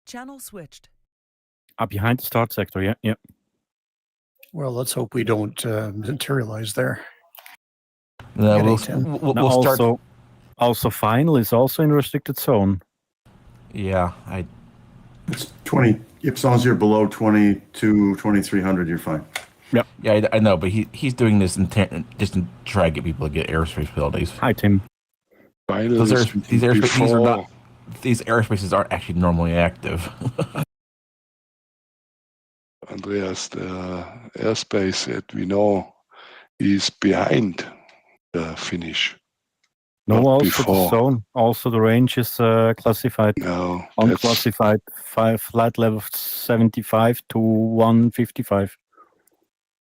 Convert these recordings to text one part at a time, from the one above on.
Channel switched. Behind the start sector, yeah. Well, let's hope we don't materialize there. No, we'll start. Also, final is also in restricted zone. Yeah, It's 20. As long as you're below 2300, you're fine. Yep. Yeah, I know, but he's doing this just to try to get people to get airspace penalties. Hi, Tim. These airspaces aren't actually normally active. Andreas, the airspace that we know is behind the finish. No, also before. the zone. Also the range is classified. No, Unclassified. Flight level 75 to 155.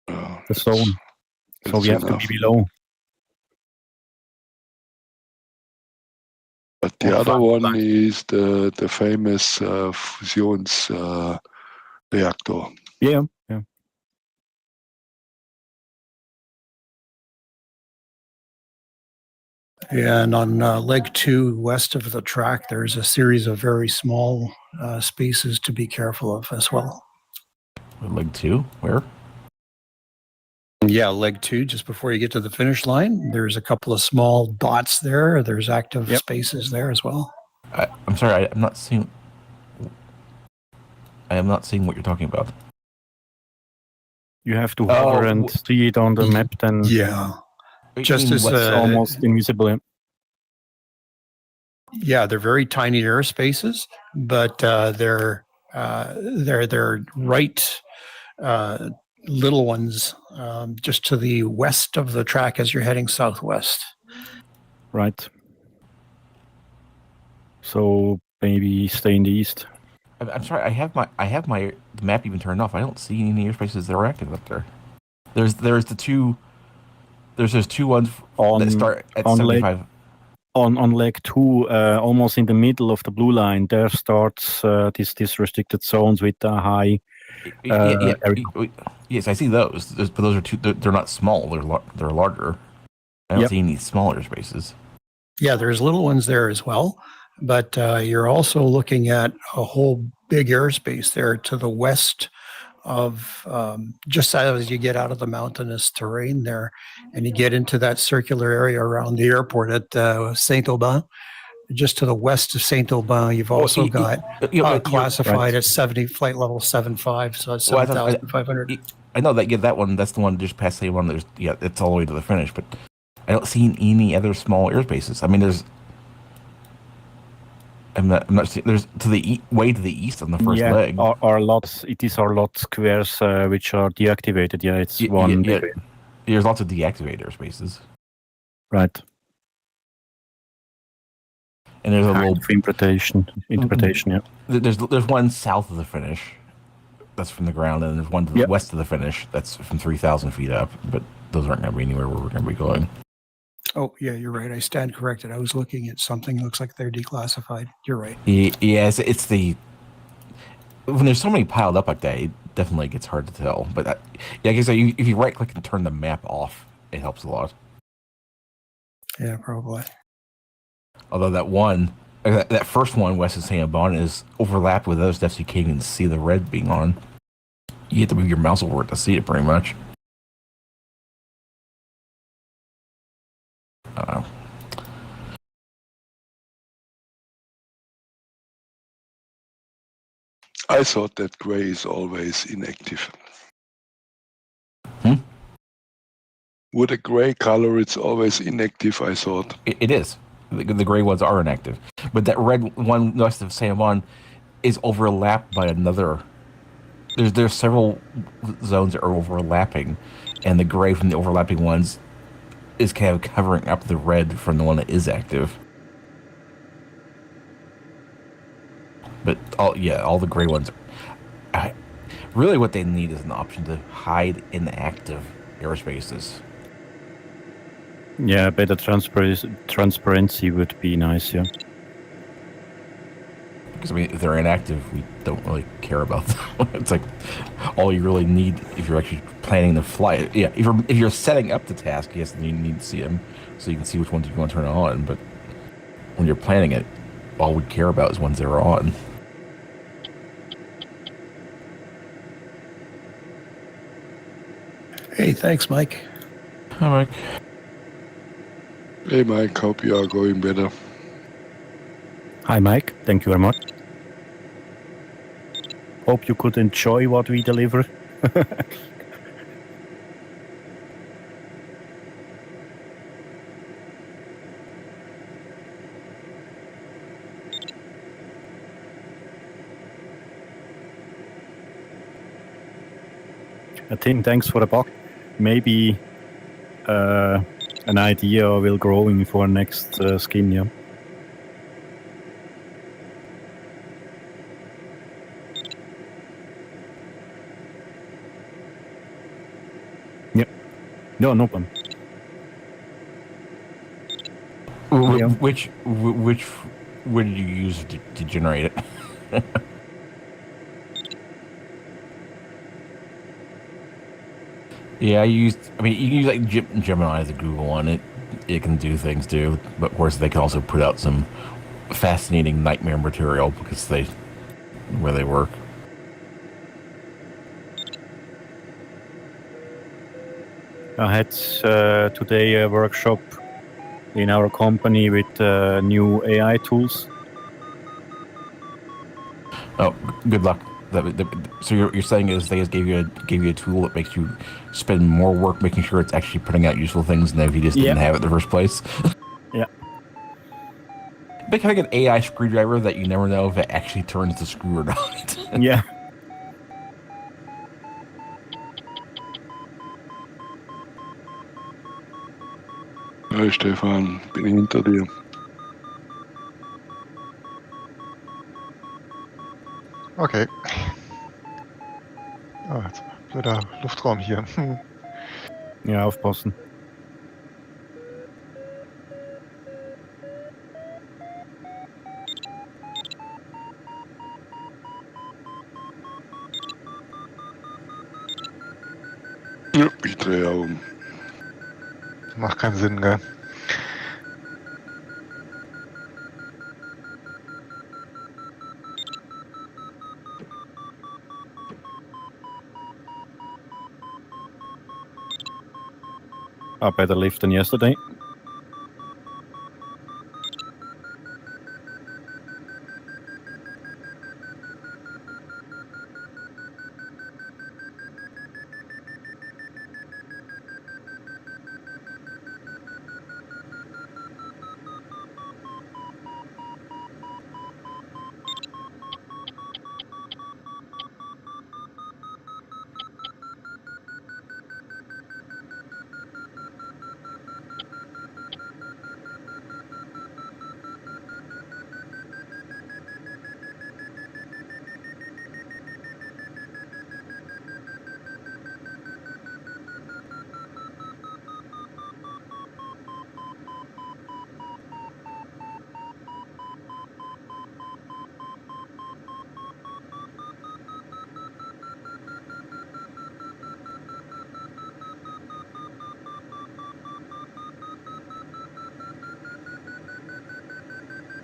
The zone. So we have to be below. But the other one is the famous fusions reactor. Yeah. Yeah, and on leg 2 west of the track, there's a series of very small spaces to be careful of as well. Leg 2? Where? Yeah, leg 2, just before you get to the finish line, there's a couple of small dots there. There's active spaces there as well. I'm sorry, I'm not seeing. I am not seeing what you're talking about. You have to hover and see it on the map. Then just as almost invisible. Yeah, they're very tiny airspaces, but they're right little ones just to the west of the track as you're heading southwest. Right. So maybe stay in the east. I'm sorry. I have my map even turned off. I don't see any airspaces that are active up there. There's the two. There's those two ones that start at 75. On leg 2, almost in the middle of the blue line, there starts these restricted zones with a high. Yes, I see those. But those are two. They're not small. They're larger. I don't see any smaller spaces. Yeah, there's little ones there as well, but you're also looking at a whole big airspace there to the west of just as you get out of the mountainous terrain there, and you get into that circular area around the airport at Saint-Aubin. Just to the west of Saint-Aubin, you've also got classified at 70 flight level 75, so it's 7,500. I know that. Yeah, that one. That's the one just past the one. It's all the way to the finish, but I don't see any other small airspaces. I mean, I'm not seeing. There's to the way to the east on the first leg. Are lots. It is our lot squares which are deactivated. Yeah, it's one. Yeah. There's lots of deactivated airspaces. Right. And there's a little interpretation. Yeah. There's one south of the finish. That's from the ground, and there's one to the west of the finish. That's from 3,000 feet up. But those aren't going to be anywhere where we're going to be going. Oh, yeah, you're right. I stand corrected. I was looking at something. Looks like they're declassified. You're right. Yes, it's the... When there's so many piled up like that, it definitely gets hard to tell. But, I guess if you right-click and turn the map off, it helps a lot. Yeah, probably. Although that first one, west of Saint-Aubin, is overlapped with those stuff, so you can't even see the red being on. You have to move your mouse over it to see it, pretty much. I don't know. I thought that gray is always inactive. With a gray color, it's always inactive, I thought. It is. The gray ones are inactive. But that red one west of Saint-Aubin is overlapped by another. There's several zones that are overlapping, and the gray from the overlapping ones is kind of covering up the red from the one that is active. But all the gray ones. Really, what they need is an option to hide inactive airspaces. Yeah, better transparency would be nice. Yeah. Because I mean, if they're inactive, we don't really care about them. It's like all you really need if you're actually planning the flight. Yeah, if you're setting up the task, yes, then you need to see them so you can see which ones you want to turn on. But when you're planning it, all we care about is ones that are on. Okay, thanks, Mike. Hi, Mike. Hey, Mike, hope you are going better. Hi, Mike. Thank you very much. Hope you could enjoy what we deliver. Tim, thanks for the box. Maybe an idea will growing for next skin, yeah. Yep. No problem. Yeah. Which would you use to generate it? Yeah, you can use like Gemini as a Google one. It can do things too, but of course they can also put out some fascinating nightmare material because where they work. I had today a workshop in our company with new AI tools. Oh, good luck. So you're saying is they just gave you a tool that makes you spend more work making sure it's actually putting out useful things than if you just didn't have it in the first place? Yeah. Like having an AI screwdriver that you never know if it actually turns the screw or not. Yeah. Hi, Stefan, bin hinter dir. Okay. Oh, jetzt blöder Luftraum hier. Ja, aufpassen. Ja, ich drehe um. Macht keinen Sinn, gell? Better lift than yesterday.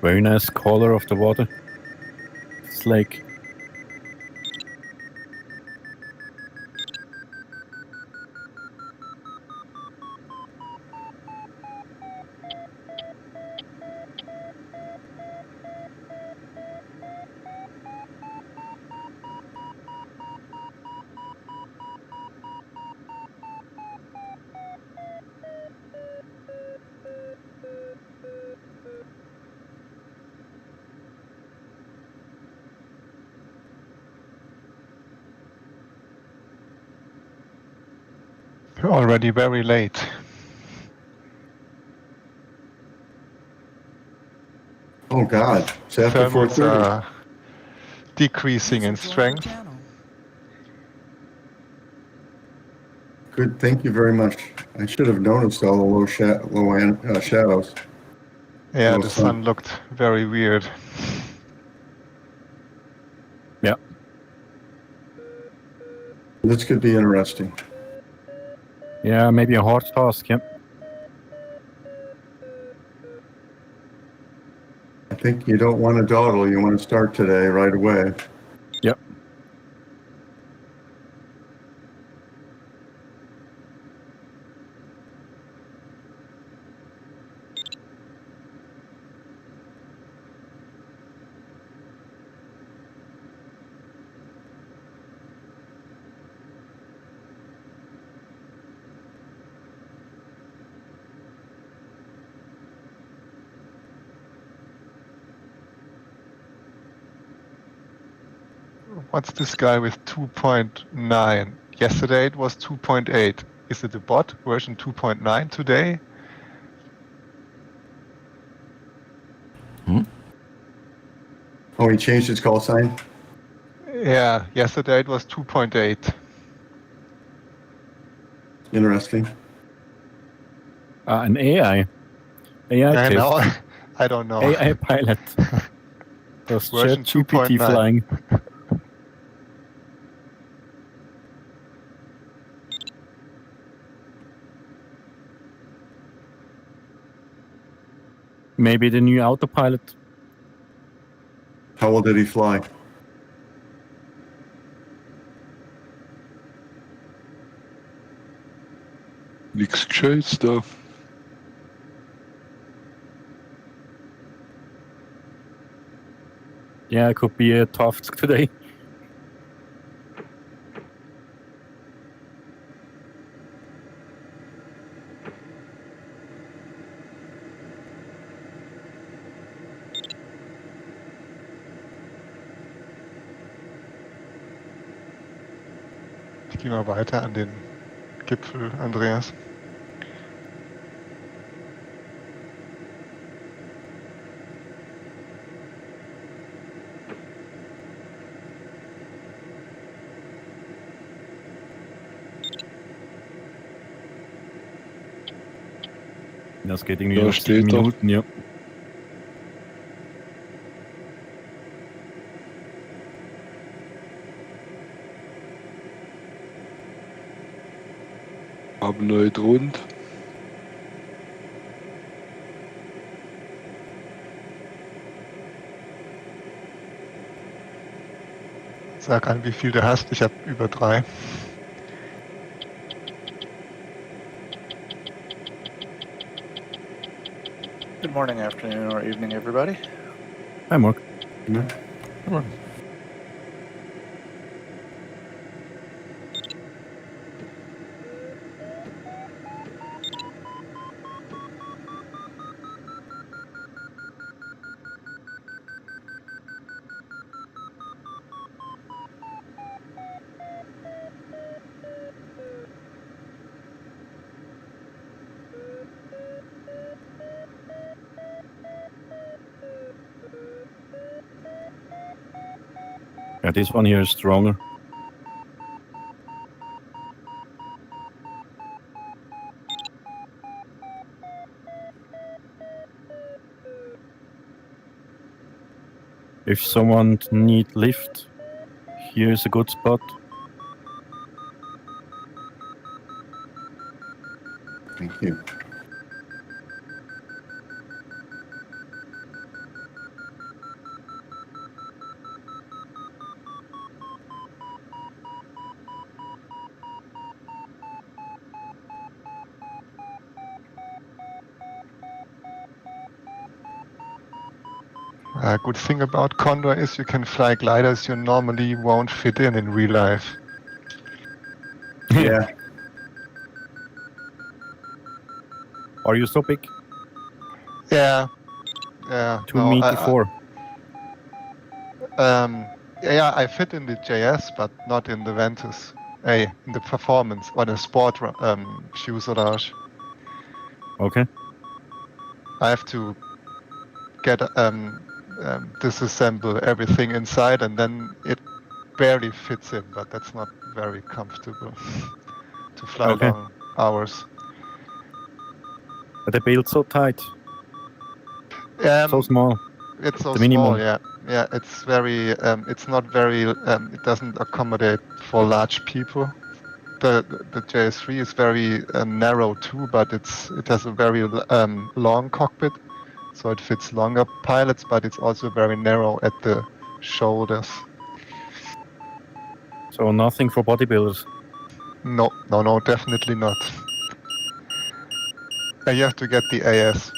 Very nice color of the water. It's like We're already very late. Oh, God. It's after Thermals 4:30. are decreasing in strength. Good, thank you very much. I should have noticed all the low shadows. Yeah, Well, the sun. sun looked very weird. yeah. This could be interesting. Yeah, maybe a hard task, yeah. I think you don't want to dawdle. You want to start today right away. Yep. what's this guy with 2.9? Yesterday it was 2.8. Is it a bot version 2.9 today? Oh, he changed his call sign? Yeah, yesterday it was 2.8. Interesting. An AI. AI I know. test. I don't know. AI pilot. Does Version ChatGPT 2.9. flying? Maybe the new autopilot. How well did he fly? Nichts Gescheites da. Yeah, it could be a task today. Ich gehe mal weiter an den Gipfel, Andreas. Das geht irgendwie Da noch 7 steht er. Minuten, ja. Haben nicht rund. Sag an, wie viel du hast. Ich habe über 3. Good morning, afternoon, or evening, everybody. Hi, Mark. Yeah, this one here is stronger. If someone need lift, here is a good spot. Thank you. Good thing about Condor is you can fly gliders you normally won't fit in real life. Yeah. Are you so big? Yeah. 2 meter 4. Yeah, I fit in the JS, but not in the Ventus. In the performance or the sport fuselage. Okay. I have to get disassemble everything inside, and then it barely fits in. But that's not very comfortable to fly Okay. long hours. But they build so tight, so small. It's so The minimum. small, yeah. Yeah, it's very. It's not very. It doesn't accommodate for large people. The JS3 is very narrow too, but it has a very long cockpit, so it fits longer pilots. But it's also very narrow at the shoulders. So nothing for bodybuilders. No, definitely not. You have to get the AS.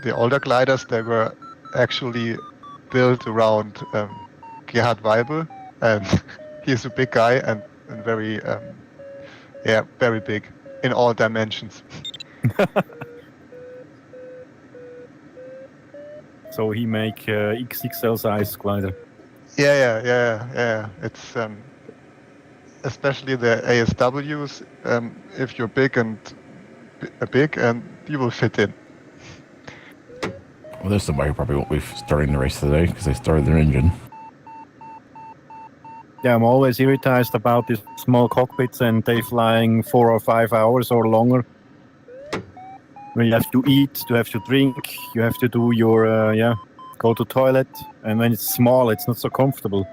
The older gliders, they were actually built around Gerhard Weibel, and he's a big guy and very Yeah, very big in all dimensions. So he make XXL size glider. Yeah. It's especially the ASWs. If you're big and you will fit in. Well, there's somebody who probably won't be starting the race today because they started their engine. Yeah, I'm always irritated about these small cockpits and they flying 4 or 5 hours or longer. When you have to eat, you have to drink, you have to do your go to toilet, and when it's small, it's not so comfortable.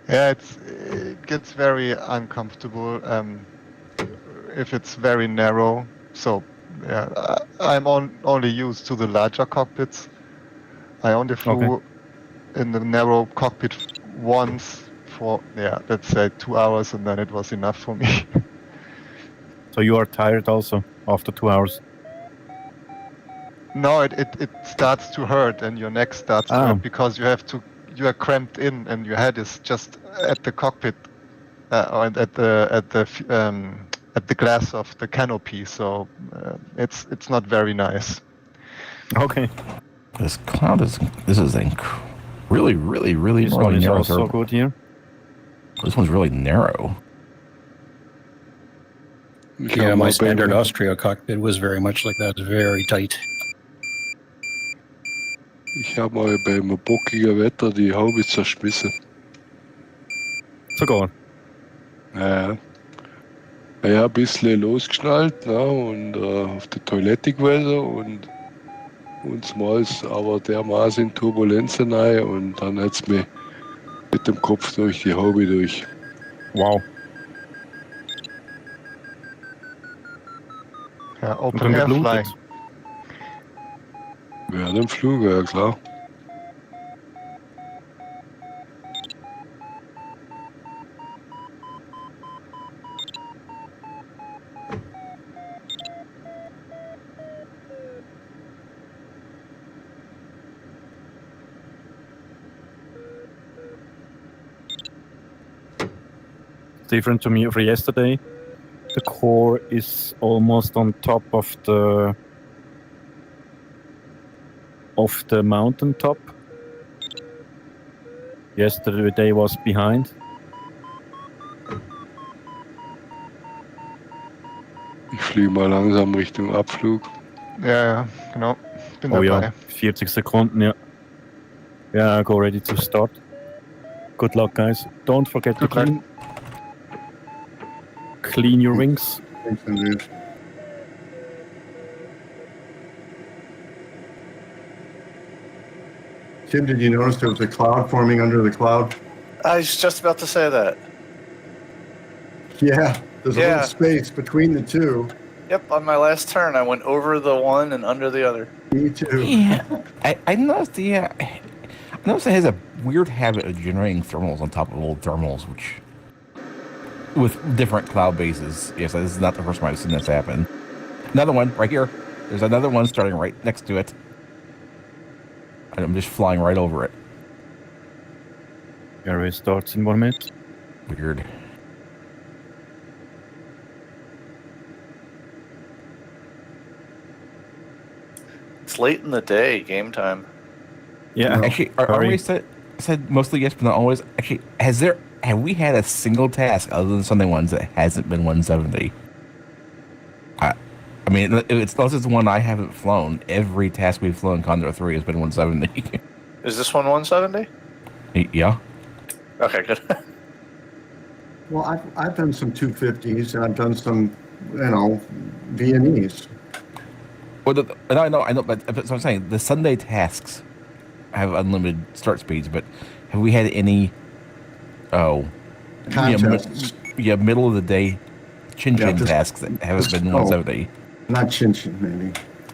Yeah, it gets very uncomfortable if it's very narrow. So yeah, I'm only used to the larger cockpits. I only flew in the narrow cockpit once for let's say 2 hours, and then it was enough for me. So you are tired also after 2 hours. No, it starts to hurt, and your neck starts to hurt because you are cramped in, and your head is just at the cockpit or at the glass of the canopy. So it's not very nice. Okay. This cloud is really This really one is narrow. also good here. This one's really narrow. Yeah, my standard Austria cockpit was very much like that, very tight. Ich habe mal beim bockigen Wetter die Haube zerschmissen. Sogar. Ja, ein bisschen losgeschnallt, ne, und auf die Toilette gewesen und smals aber dermaßen in Turbulenzen rein und dann hat es mich mit dem Kopf durch die Haube durch. Wow. Ja, Open Air Flying. Während dem Flug, ja klar. Different to me for yesterday. The core is almost on top of the mountain top. Yesterday was behind. Ich fliege mal langsam Richtung Abflug. Ja, genau. Bin dabei. Ja, 40 Sekunden, ja. Yeah, go ready to start. Good luck, guys. Don't forget to clean your wings. Thanks, Andreas. Tim, did you notice there was a cloud forming under the cloud? I was just about to say that. Yeah, there's a little space between the two. Yep, on my last turn, I went over the one and under the other. Me too. Yeah, I noticed. I noticed it has a weird habit of generating thermals on top of old thermals, which with different cloud bases. Yes, this is not the first time I've seen this happen. Another one right here. There's another one starting right next to it. And I'm just flying right over it. Airway starts in 1 minute. Weird. It's late in the day, game time. Yeah, actually, are we said mostly yes, but not always. Actually, have we had a single task other than Sunday ones that hasn't been 170? I mean, it's unless it's one I haven't flown. Every task we've flown Condor3 has been 170. Is this one 170? Yeah. Okay, good. Well, I've done some 250s and I've done some, Viennese. Well, I know, but so I'm saying the Sunday tasks have unlimited start speeds, but have we had any? Contests. Middle of the day Tchin Tchin tasks that haven't been 170. Not Tchin Tchin, maybe.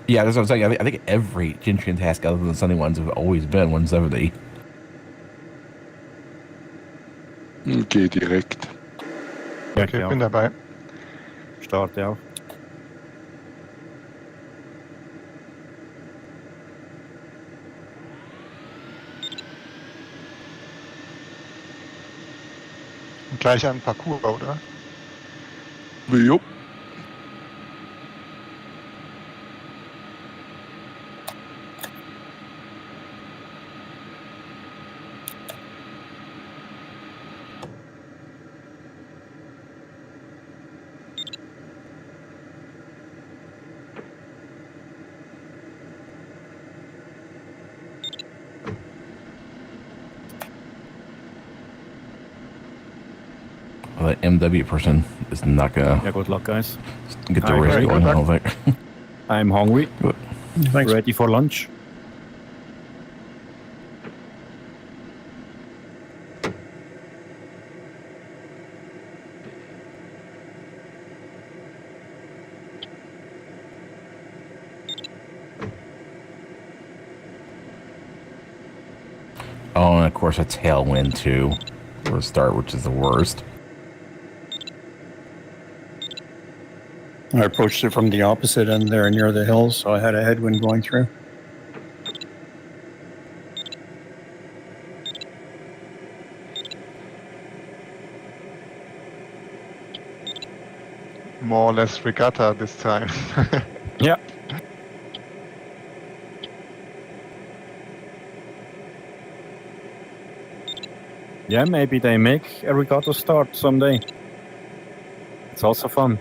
Yeah, that's what I'm saying. I think every Tchin Tchin task other than the Sunday ones have always been 170. Okay, direkt. Okay, bin dabei. Starte auch. Gleich an Parcours, oder? Jo. Well, that MW person is not gonna Yeah, good luck, guys. get the Hi, race very going. good I don't think. I'm hungry. Thanks. Ready for lunch. Oh, and of course a tailwind too for a start, which is the worst. I approached it from the opposite end there near the hills, so I had a headwind going through. More or less regatta this time. Yeah. Yeah, maybe they make a regatta start someday. It's also fun.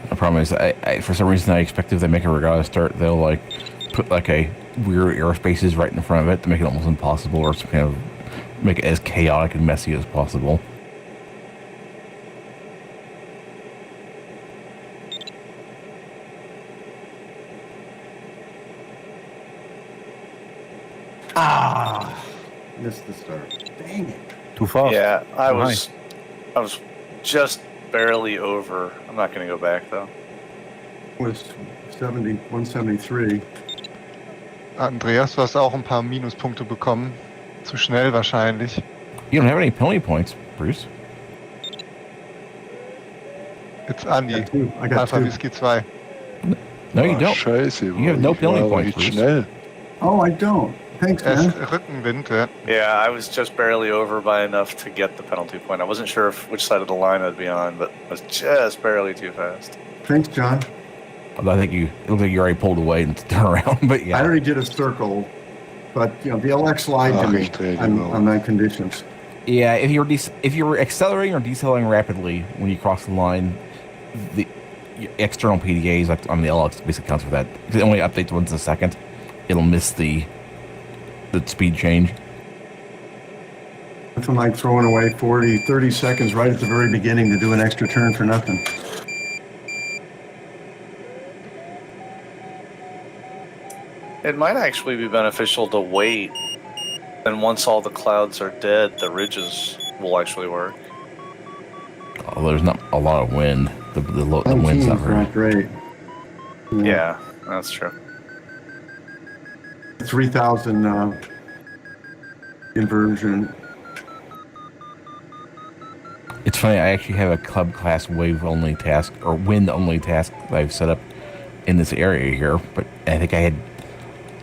The problem is, I for some reason I expect if they make a regatta start, they'll like put like a weird airspaces right in front of it to make it almost impossible, or some kind of make it as chaotic and messy as possible. Missed the start. Dang it. Too fast. Yeah, I Too high. was just barely over. I'm not going to go back though. Was 173. Andreas, du hast auch ein paar Minuspunkte bekommen. Zu schnell wahrscheinlich. You don't have any penalty points, Bruce. It's Andy. I got Alpha two. Whiskey 2. No, you don't. Scheiße. You have no ich war penalty aber points, nicht Bruce. schnell. Oh, I don't. Thanks, Er ist man. Rückenwind, ja. Yeah, I was just barely over by enough to get the penalty point. I wasn't sure which side of the line I'd be on, but I was just barely too fast. Thanks, John. Although I think it looks like you already pulled away and turned around, but I yeah. already did a circle, but the LX lied to me on my conditions. Yeah, if you were accelerating or decelerating rapidly when you cross the line, the external PDAs like on the LX basically counts for that. It only updates once a second. It'll miss the speed change. Nothing like throwing away 30 seconds right at the very beginning to do an extra turn for nothing. It might actually be beneficial to wait, and once all the clouds are dead, the ridges will actually work. Although there's not a lot of wind. The wind's not 19's very. not great. Yeah, that's true. 3,000 inversion. It's funny, I actually have a club class wave only task or wind only task that I've set up in this area here, but I think I had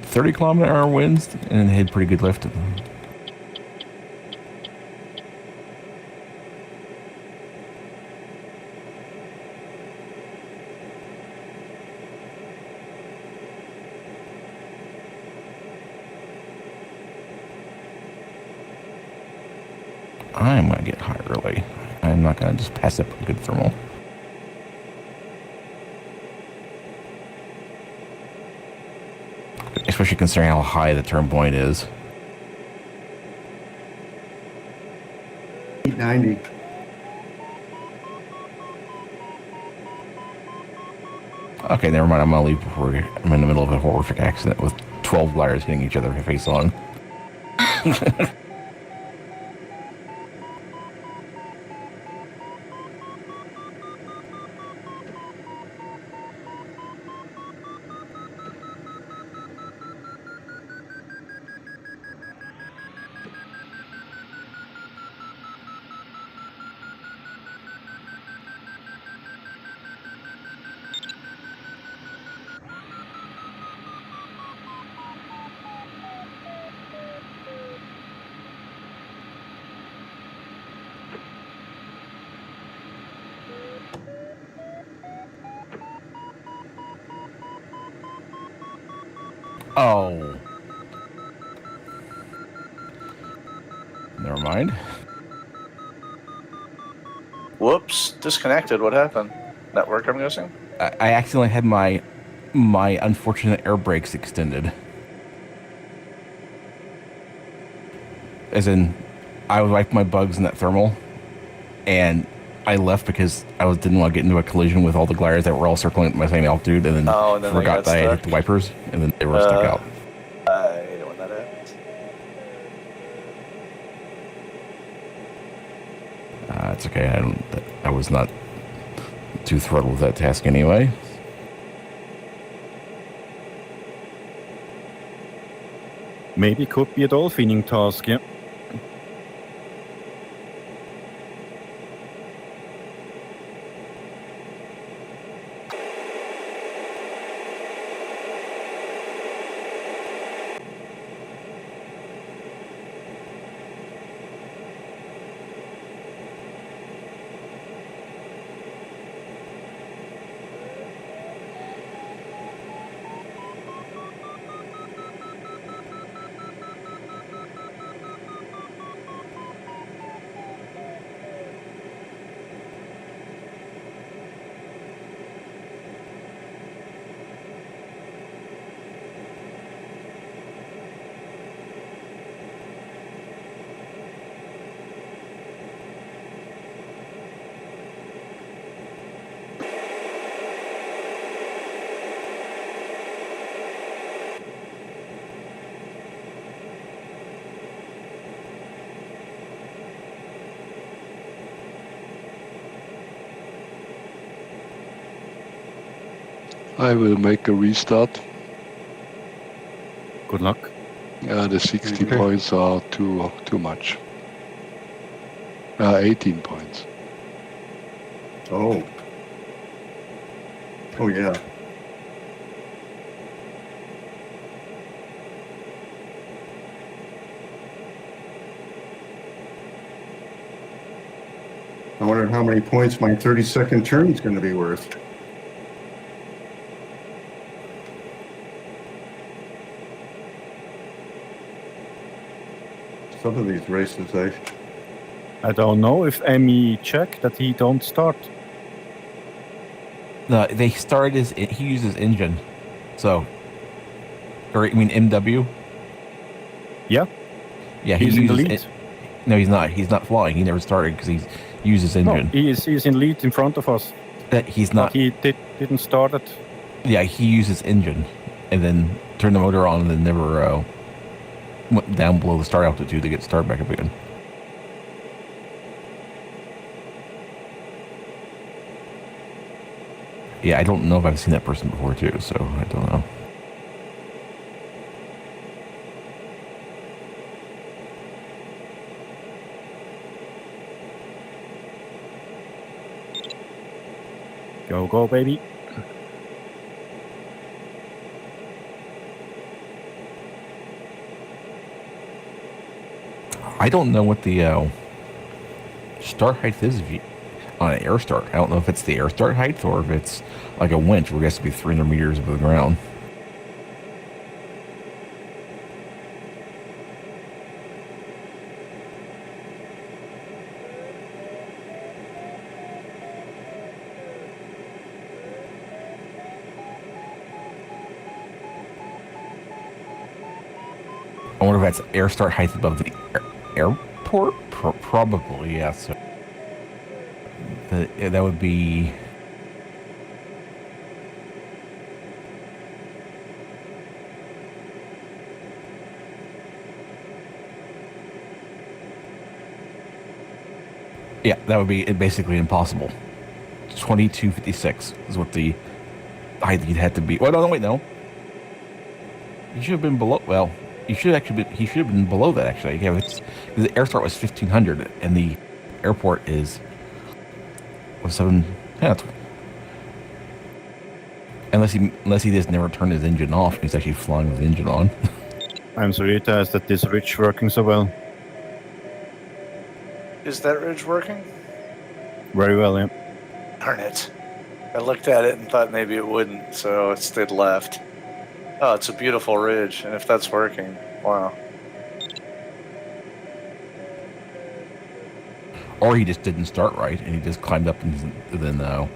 30 km/h winds and it had pretty good lift. I'm going to get high early. I'm not going to just pass up a good thermal. Especially considering how high the turn point is. 890. Okay, never mind. I'm going to leave before I'm in the middle of a horrific accident with 12 gliders hitting each other face on. Oh. Never mind. Whoops, disconnected. What happened? Network, I'm guessing? I accidentally had my unfortunate air brakes extended. As in, I was wiping my bugs in that thermal, and I left because I didn't want to get into a collision with all the gliders that were all circling at my same altitude, and then, And then they forgot got that I had hit stuck. the wipers, and then they were stuck out. I hate it when that happens. It's okay. I was not too thrilled with that task anyway. Maybe it could be a dolphining task, yeah. I will make a restart. Good luck. The 60 Okay. points are too much. 18 points. Oh. Oh, yeah. I wonder how many points my 30-second turn is going to be worth. Some of these races, I don't know if Emmy checked that he don't start. No, they started he uses engine, so, or I mean MW. Yeah. Yeah, He's in the uses lead. No, he's not. He's not flying. He never started because he uses engine. No, he's in lead in front of us. He's But not. he didn't start it. Yeah, he uses engine, and then turned the motor on, and then never went down below the start altitude to get started back up again. Yeah, I don't know if I've seen that person before too, so I don't know. Go, baby. I don't know what the start height is on an air start. I don't know if it's the air start height or if it's like a winch where it has to be 300 meters above the ground. I wonder if that's air start height above the airport? Probably, yeah. So that would be... Yeah, that would be basically impossible. 2256 is what the height you'd have to be. Well, no, wait, no. You should have been below. Well, he should have been below that actually. Yeah, the air start was 1500, and the airport was 7. Yeah, unless he just never turned his engine off, and he's actually flying with the engine on. I'm surprised that this ridge working so well. Is that ridge working? Very well, yeah. Darn it. I looked at it and thought maybe it wouldn't, so it stayed left. Oh, it's a beautiful ridge, and if that's working, wow. Or he just didn't start right, and he just climbed up, and then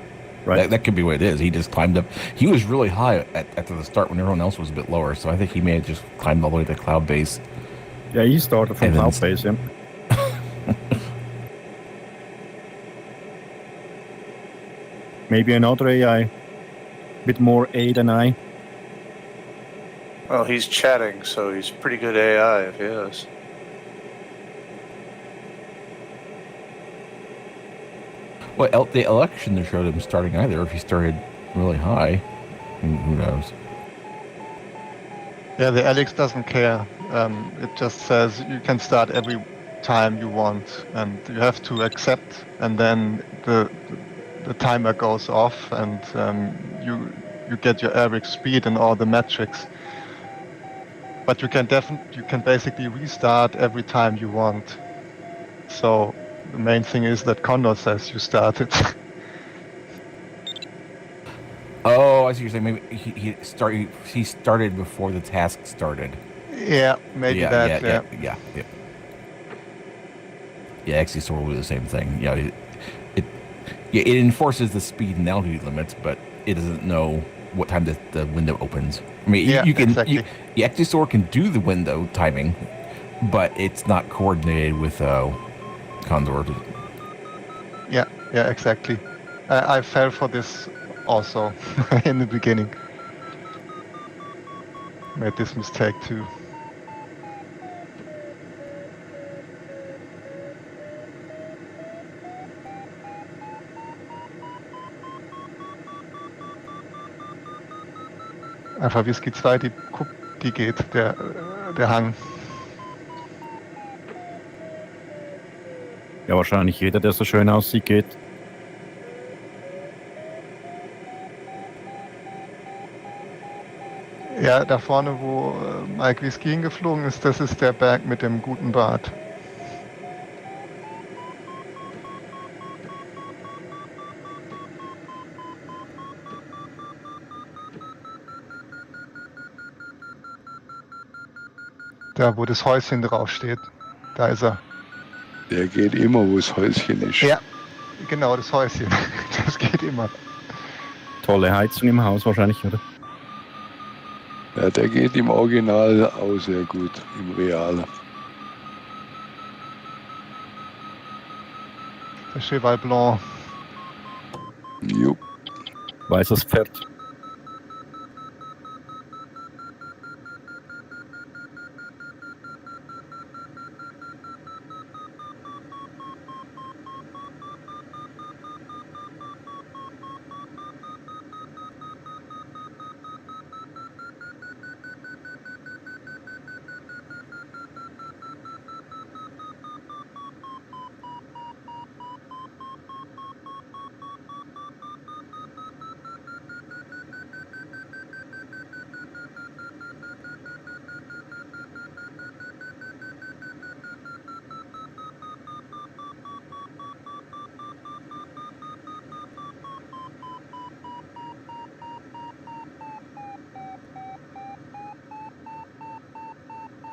Right. that could be what it is. He just climbed up. He was really high after the start when everyone else was a bit lower. So I think he may have just climbed all the way to the cloud base. Yeah, he started from And then- cloud base, yeah. Maybe another AI. Bit more A than I. Well, he's chatting, so he's pretty good AI if he is. Well, the election there showed him starting either. If he started really high, who knows? Yeah, the Alex doesn't care. It just says you can start every time you want, and you have to accept, and then the timer goes off, and you get your average speed and all the metrics. But you can basically restart every time you want. So the main thing is that Condor says you started. Oh, I see what you're saying. Maybe he started before the task started. Yeah, maybe yeah, that. Yeah. Yeah, actually, sort of do the same thing. Yeah, it enforces the speed and altitude limits, but it doesn't know what time the window opens. I mean, Yeah, you can exactly. Exisor can do the window timing, but it's not coordinated with Condor. Yeah, exactly. I fell for this also in the beginning. Made this mistake too. Alpha Whisky 2, die geht, der Hang. Ja, wahrscheinlich jeder, der so schön aussieht, geht. Ja, da vorne, wo Mike Whisky hingeflogen ist, das ist der Berg mit dem guten Bart. Da, wo das Häuschen draufsteht. Da ist er. Der geht immer, wo das Häuschen ist. Ja, genau, das Häuschen. Das geht immer. Tolle Heizung im Haus wahrscheinlich, oder? Ja, der geht im Original auch sehr gut, im Real. Der Cheval Blanc. Jupp. Weißes Pferd.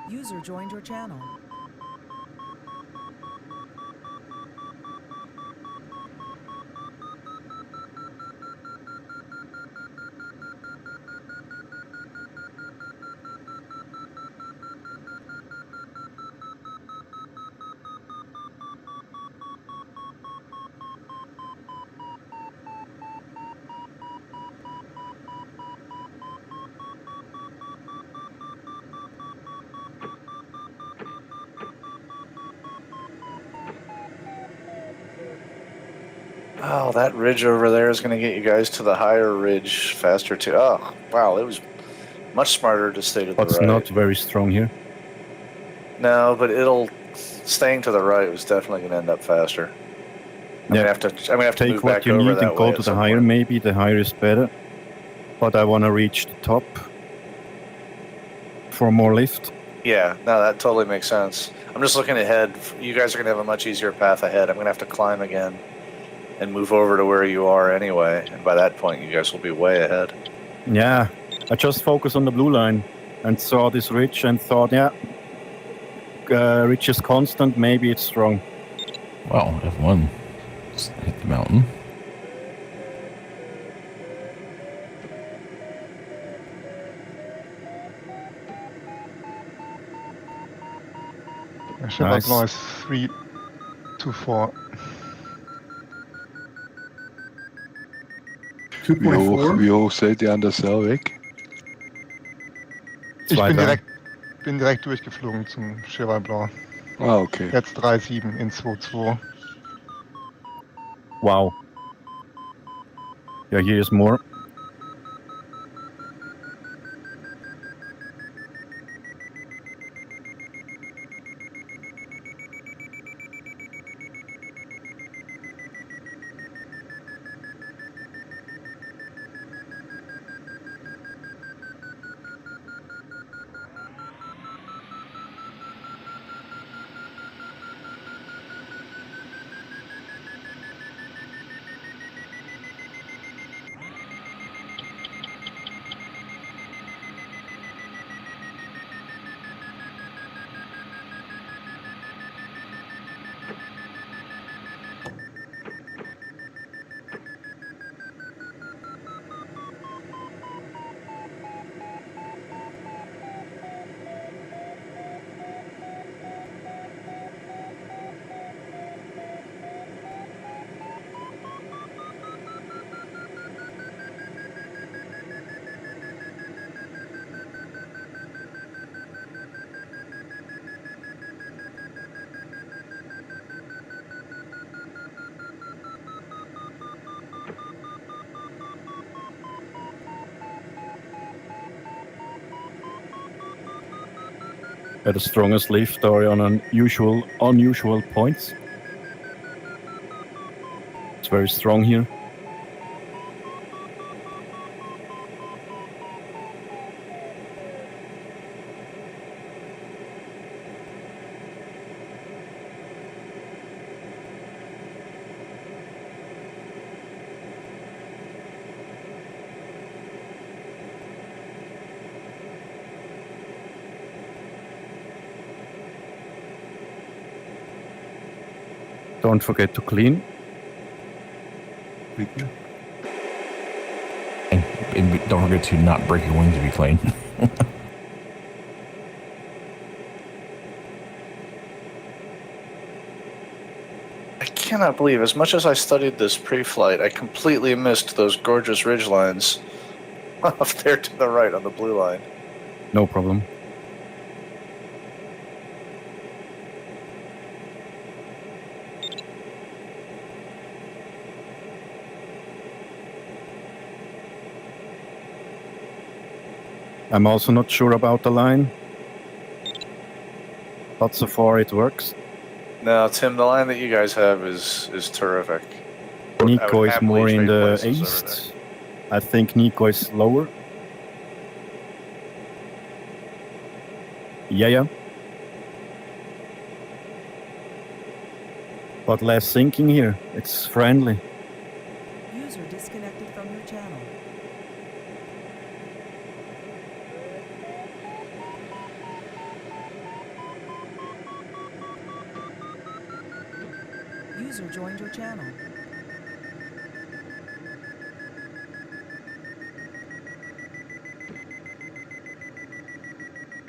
User joined your channel. Oh, that ridge over there is going to get you guys to the higher ridge faster too. Oh, wow, it was much smarter to stay to the But it's right. not very strong here. No, but staying to the right was definitely going to end up faster. I'm Yeah. gonna have to Take move what back you over need that and go way to at the some higher. point. Maybe the higher is better. But I want to reach the top for more lift. Yeah, no, that totally makes sense. I'm just looking ahead. You guys are going to have a much easier path ahead. I'm going to have to climb again and move over to where you are anyway. And by that point, you guys will be way ahead. Yeah, I just focused on the blue line and saw this ridge and thought, yeah, ridge is constant, maybe it's strong. Well, F1 hit the mountain. Cheval Nice. Blanc is 324. 2.4. Wie hoch seid ihr an der Saar weg? Ich bin Zweiter. direkt durchgeflogen zum Cheval Blanc. Ah, okay. Jetzt 3,7 in 2,2. Wow. Yeah, here's more. At the strongest lift or on unusual points. It's very strong here. Don't forget to clean. Thank you. And don't forget to not break your wings if you clean. I cannot believe, as much as I studied this pre-flight, I completely missed those gorgeous ridge lines up there to the right on the blue line. No problem. I'm also not sure about the line, but so far it works. Now, Tim, the line that you guys have is terrific. I Nico would is happily more in trade the places over east. I think Nico is lower. Yeah. But less sinking here. It's friendly. User disconnected from your channel. User joined your channel.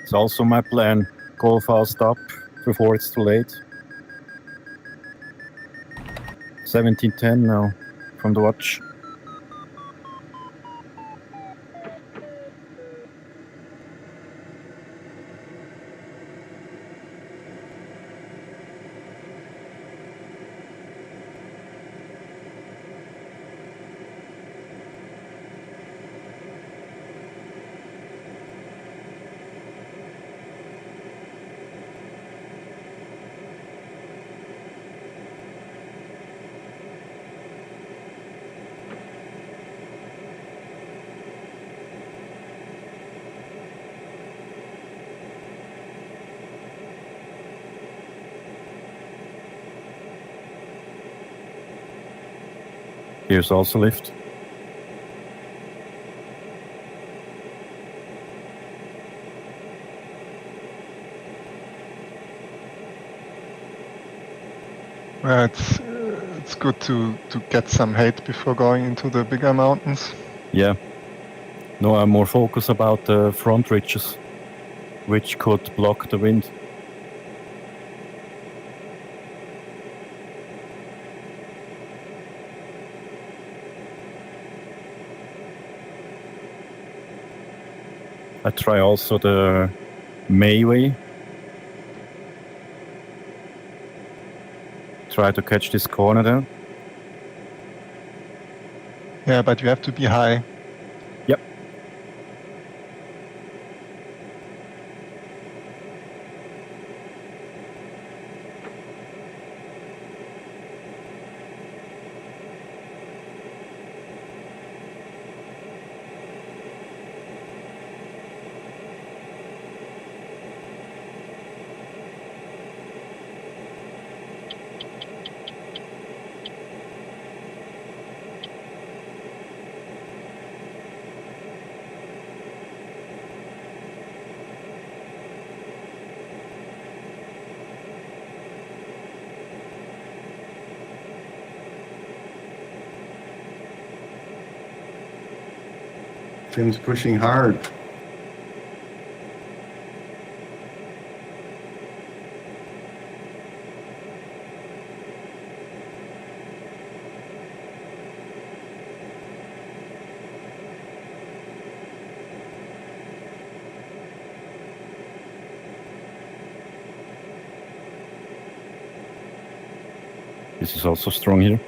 It's also my plan. Call fast up before it's too late. 17:10 now from the watch. Here's also lift. It's good to get some height before going into the bigger mountains. Yeah. No, I'm more focused about the front ridges, which could block the wind. I try also the May way. Try to catch this corner there. Yeah, but you have to be high. Yep. Tim's pushing hard. This is also strong here.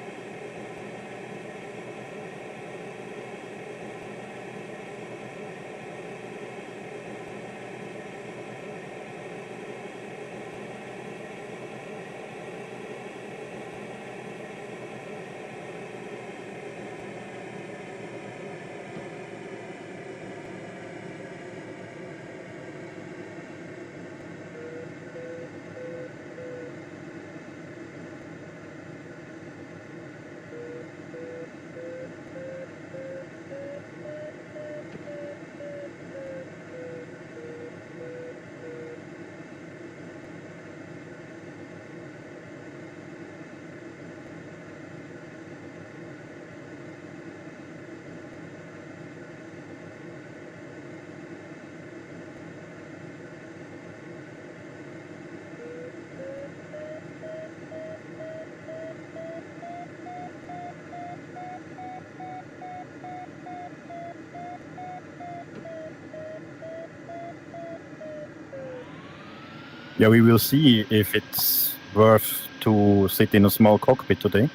Yeah, we will see if it's worth to sit in a small cockpit today.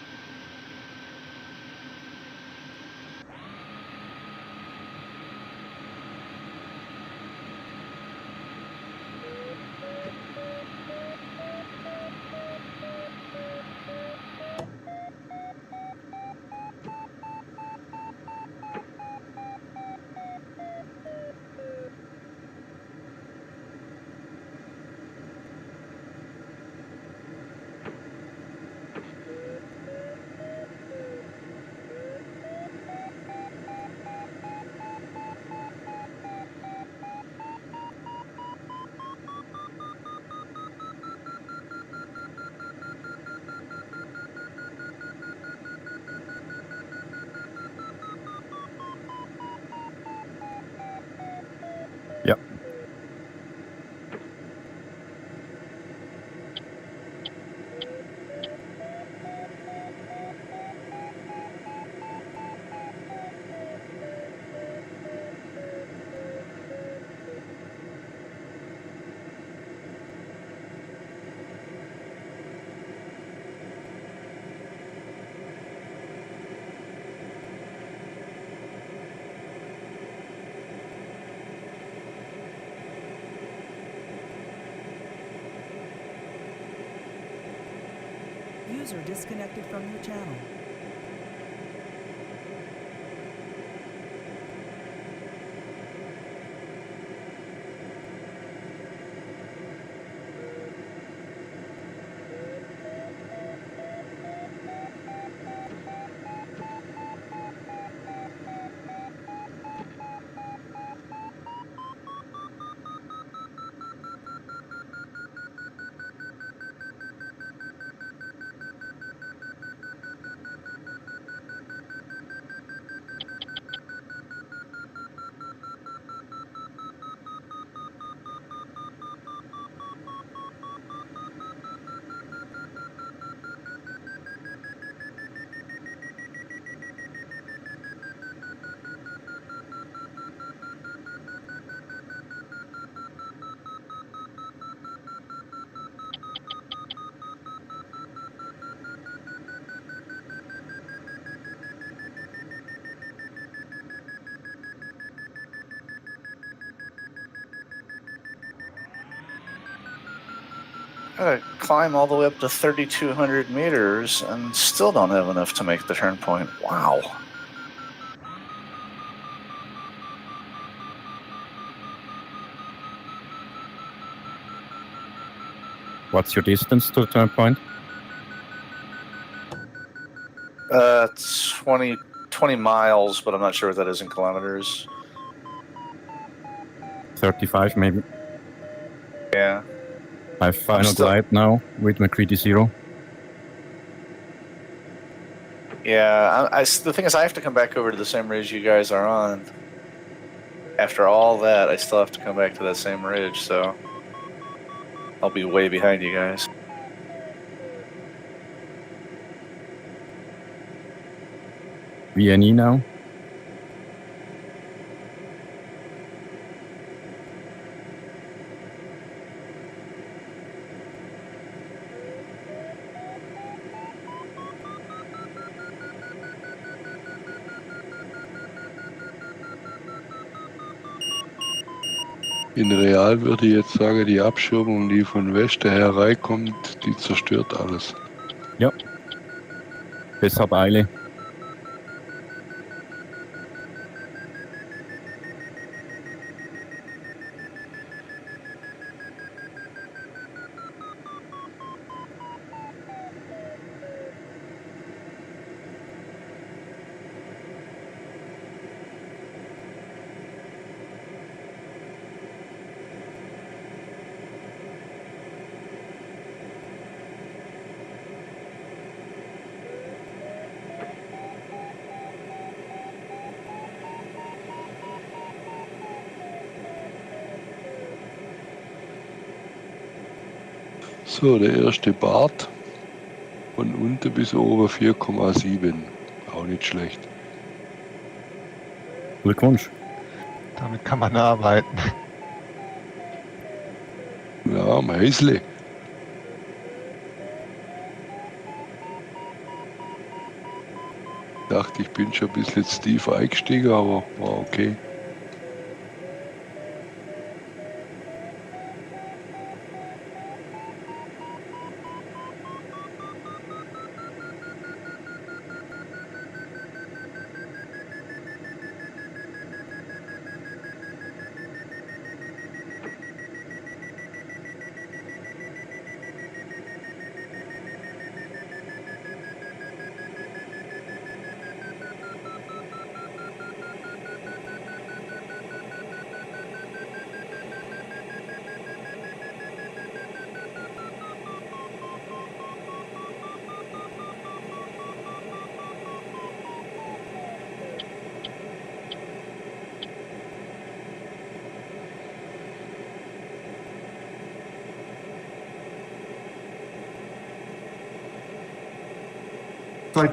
Yep. User disconnected from your channel. Gotta climb all the way up to 3,200 meters and still don't have enough to make the turn point. Wow. What's your distance to the turn point? 20 miles, but I'm not sure what that is in kilometers. 35 maybe. Yeah. I have final still- glide now with McCready 0. Yeah, the thing is, I have to come back over to the same ridge you guys are on. After all that, I still have to come back to that same ridge, so I'll be way behind you guys. VNE now. In Real würde ich jetzt sagen, die Abschirmung, die von Westen her reinkommt, die zerstört alles. Ja. Deshalb Eile. So, der erste Bart. Von unten bis oben 4,7. Auch nicht schlecht. Glückwunsch. Damit kann man arbeiten. Ja, Meisle. Ich dachte, ich bin schon ein bisschen tief eingestiegen, aber war okay.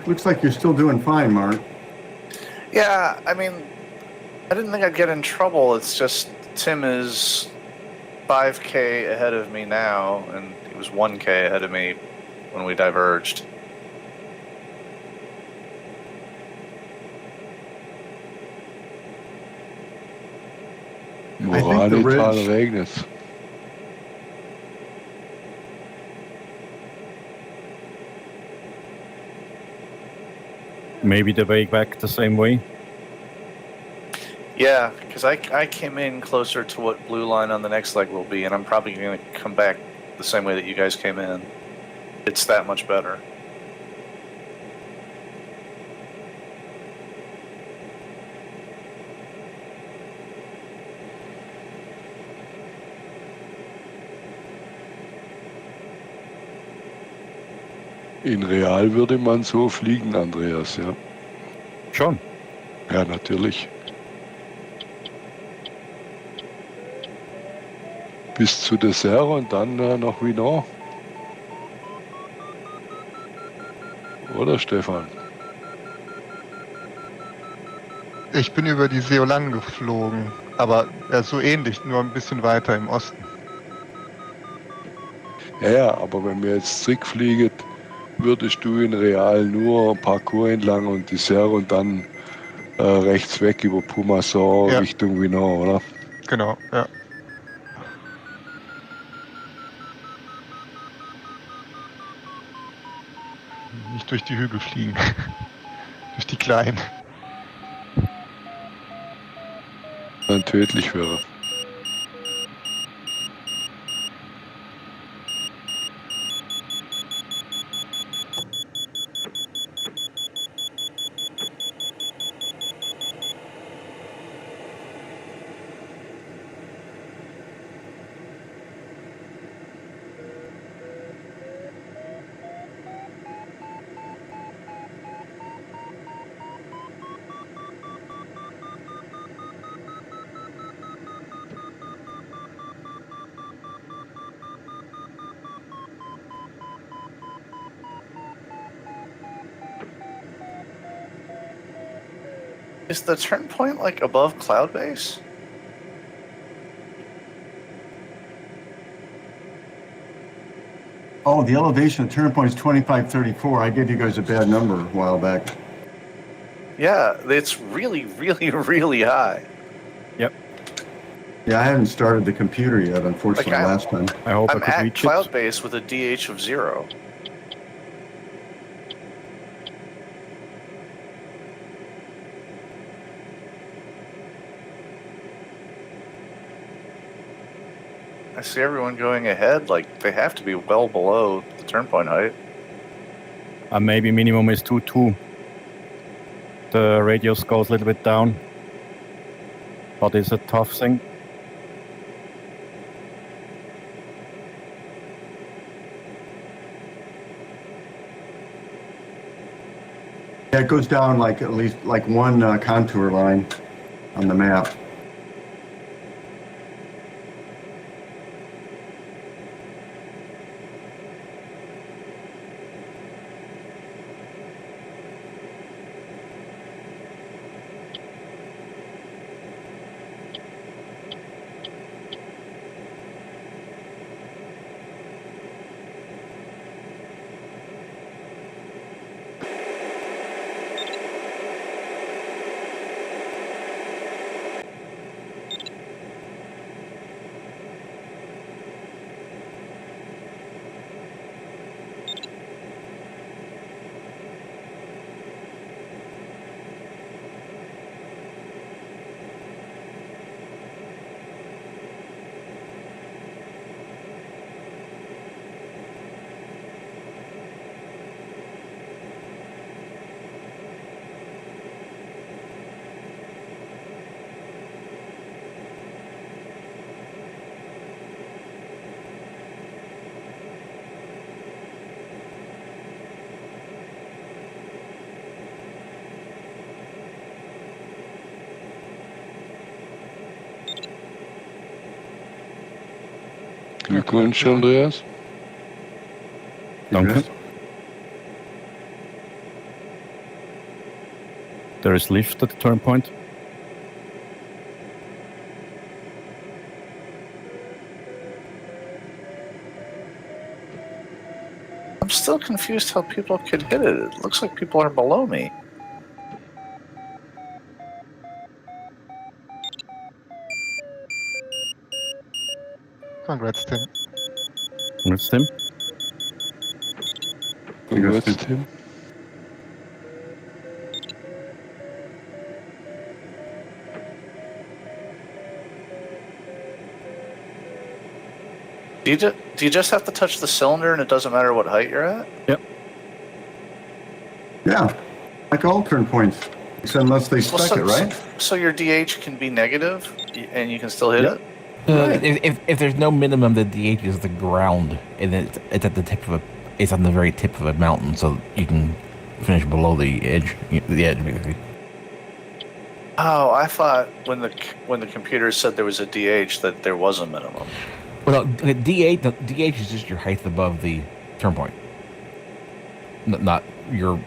Looks like you're still doing fine, Mark. Yeah, I mean, I didn't think I'd get in trouble. It's just Tim is 5K ahead of me now, and he was 1K ahead of me when we diverged. think the Moranital ridge- Regnis. Maybe the way back the same way. Yeah, because I came in closer to what blue line on the next leg will be, and I'm probably going to come back the same way that you guys came in. It's that much better. In Real würde man so fliegen, Andreas, ja. Schon. Ja, natürlich. Bis zu Dessert und dann noch Vinon. Oder, Stefan? Ich bin über die Seolan geflogen, aber so ähnlich, nur ein bisschen weiter im Osten. Ja, aber wenn wir jetzt zurückfliegen, würdest du in Real nur Parcours entlang und Dessert und dann rechts weg über Pumasson Ja. Richtung Vinon, oder? Genau, ja. nicht durch die Hügel fliegen. Durch die kleinen. Dann tödlich wäre. Is the turn point like above cloud base? Oh, the elevation of turn point is 2534. I gave you guys a bad number a while back. Yeah, it's really, really, really high. Yeah, I haven't started the computer yet, unfortunately, Like, last time. I hope I I'm could at reach cloud it. base with a DH of 0. I see everyone going ahead, like they have to be well below the turn point height. Maybe minimum is 2.2. The radius goes a little bit down. But it's a tough thing. Yeah, it goes down like at least like one contour line on the map. Glückwunsch, Andreas. Danke. There is lift at the turn point. I'm still confused how people could hit it. It looks like people are below me. Congrats, Tim. Congrats, Tim. Congrats, Tim. Do you just have to touch the cylinder and it doesn't matter what height you're at? Yeah, like all turn points, except unless they spec it, right? So your DH can be negative and you can still hit Yep. it? If there's no minimum, the DH is the ground, and it's at the tip of it's on the very tip of a mountain, so you can finish below the edge. Basically. Oh, I thought when the computer said there was a DH that there was a minimum. Well, the DH is just your height above the turn point, not your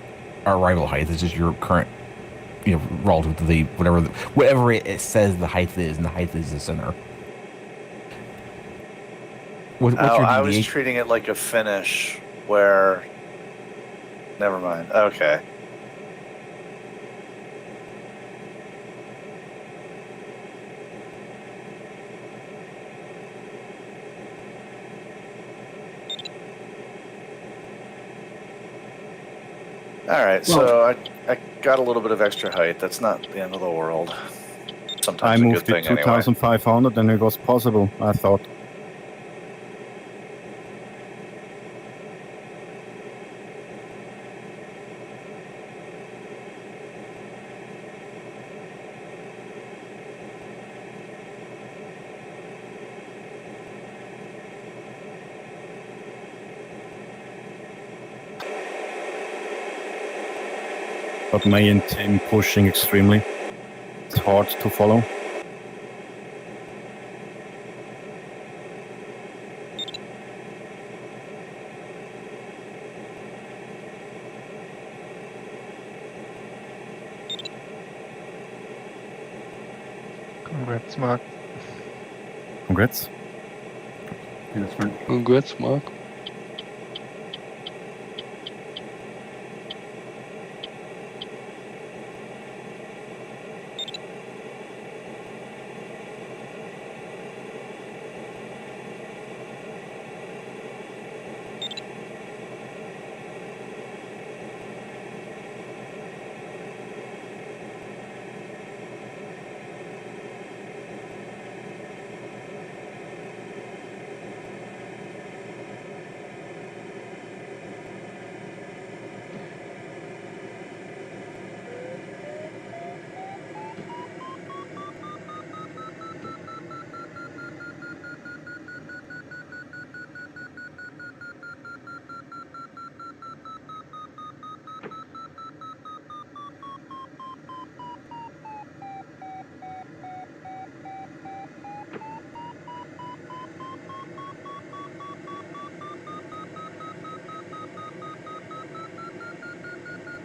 arrival height. It's just your current, relative to the whatever it says the height is, and the height is the center. What's your DH? I was treating it like a finish where. Never mind. Okay. All right, so I got a little bit of extra height. That's not the end of the world. Sometimes I a good moved it thing anyway. 2,500 and it was possible, I thought. But May and Tim pushing extremely. It's hard to follow. Congrats, Mark. Congrats. Okay, that's right. Congrats, Mark.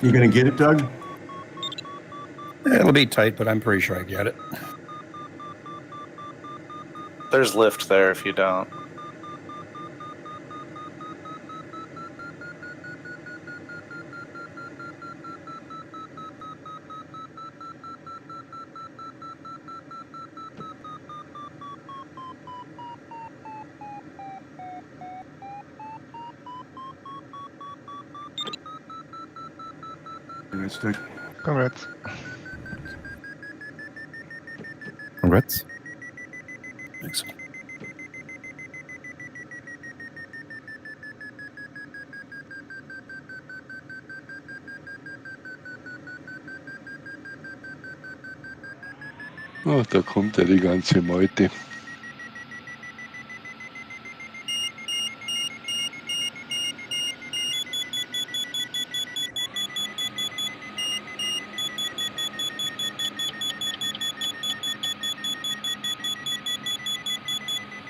You gonna get it, Doug? It'll be tight, but I'm pretty sure I get it. There's lift there if you don't. Congrats, Doug. Congrats. Congrats. Thanks. Oh, da kommt ja die ganze Meute.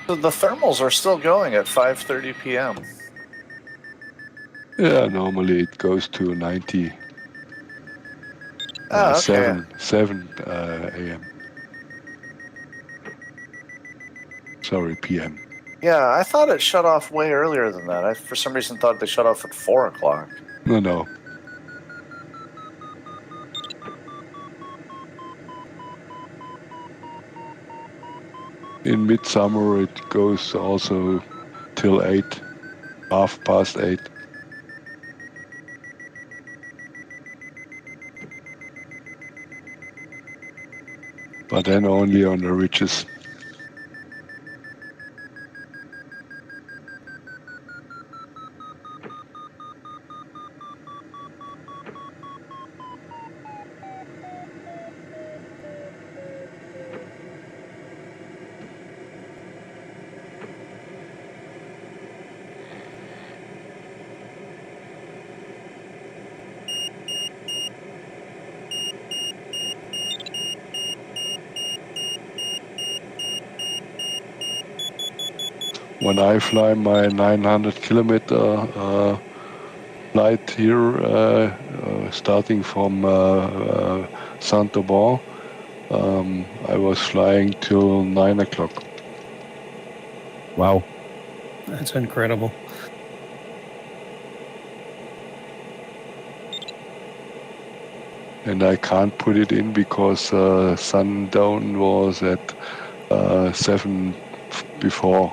So the thermals are still going at 5:30 p.m. Yeah, normally it goes to 90. Oh, okay. 7 a.m. Sorry, p.m. Yeah, I thought it shut off way earlier than that. I, for some reason, thought they shut off at 4 o'clock. No. In midsummer it goes also till 8, 8:30. But then only on the ridges. When I fly my 900 kilometer flight here, starting from Saint-Aubin, I was flying till 9 o'clock. Wow. That's incredible. And I can't put it in because sundown was at 7 before.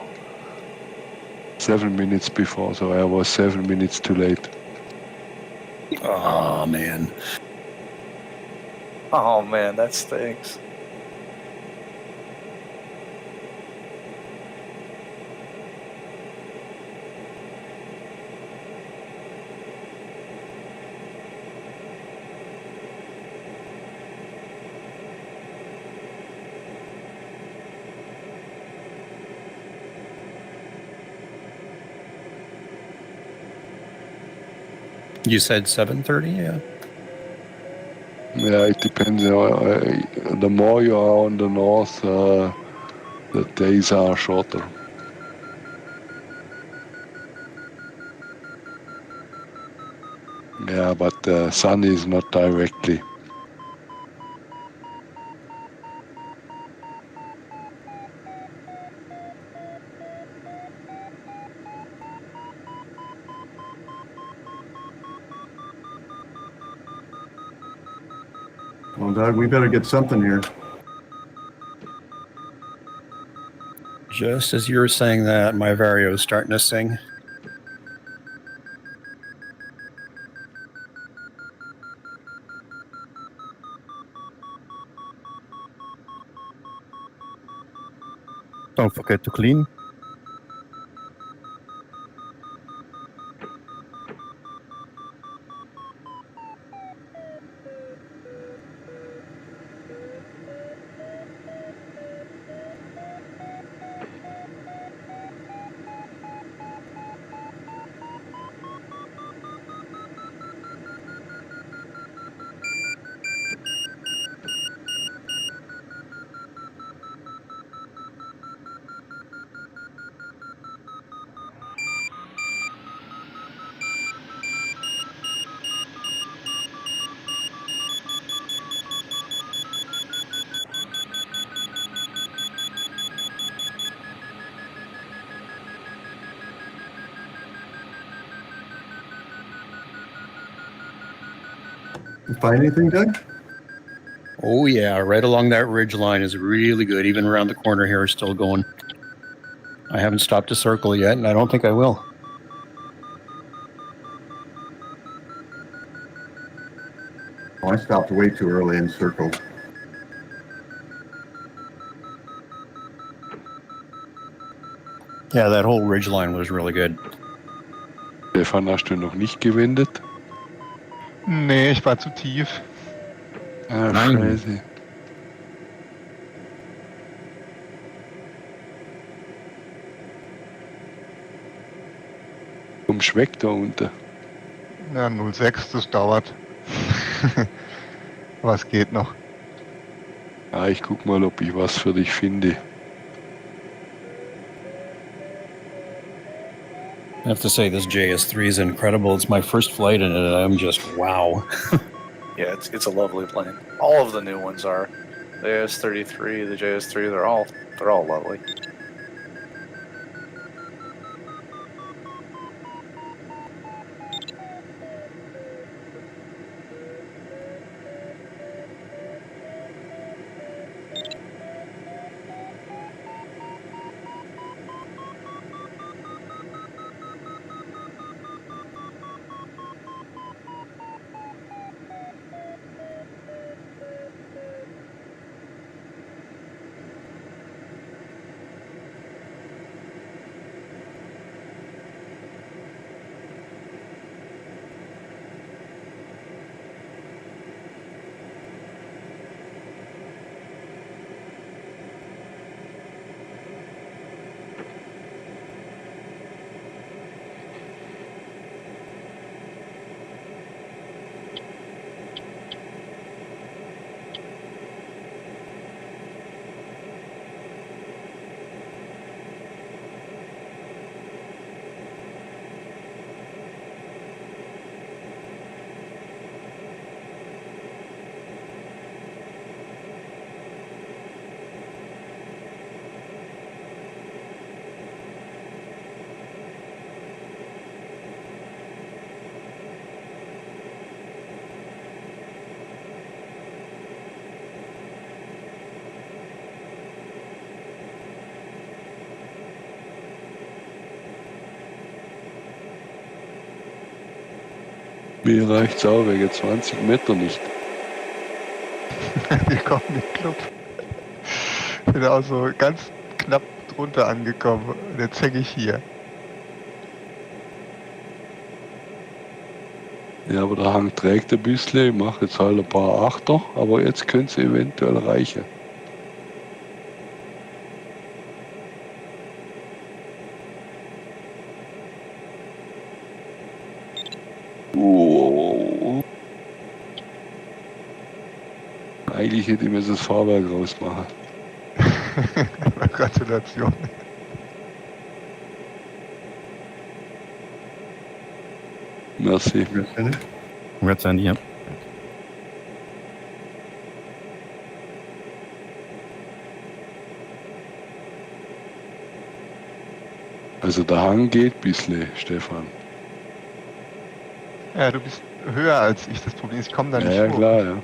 7 minutes before, so I was 7 minutes too late. Oh, man. Oh man, that stinks. You said 7:30, yeah. Yeah, it depends. The more you are on the north, the days are shorter. Yeah, but the sun is not directly. Well, Doug, we better get something here. Just as you were saying that, my Vario is starting to sing. Don't forget to clean. You find anything, Doug? Oh, yeah, right along that ridge line is really good. Even around the corner here is still going. I haven't stopped to circle yet, and I don't think I will. Oh, I stopped way too early and circled. Yeah, that whole ridge line was really good. Stefan, hast du noch nicht gewendet? Nee, ich war zu tief. Ah, Nein. Scheiße. Komm, schmeckt da unten. Ja, 06, das dauert. Aber es geht noch. Ah, ich guck mal, ob ich was für dich finde. I have to say, this JS3 is incredible. It's my first flight in it, and I'm just wow. Yeah, it's a lovely plane. All of the new ones are. The AS33, the JS3, they're all lovely. Mir reicht's auch wegen 20 Meter nicht. Willkommen im Club. Bin auch so ganz knapp drunter angekommen. Und jetzt hänge ich hier. Ja, aber der Hang trägt ein bisschen. Ich mache jetzt halt ein paar Achter, aber jetzt könnte es eventuell reichen. Oh. Eigentlich hätte ich mir das Fahrwerk rausmachen. Gratulation. Merci. Congrats, Andy. Ja. Also der Hang geht ein bisschen, Stefan. Ja, du bist höher als ich. Das Problem ist, ich komme da nicht Ja, hoch. klar, ja.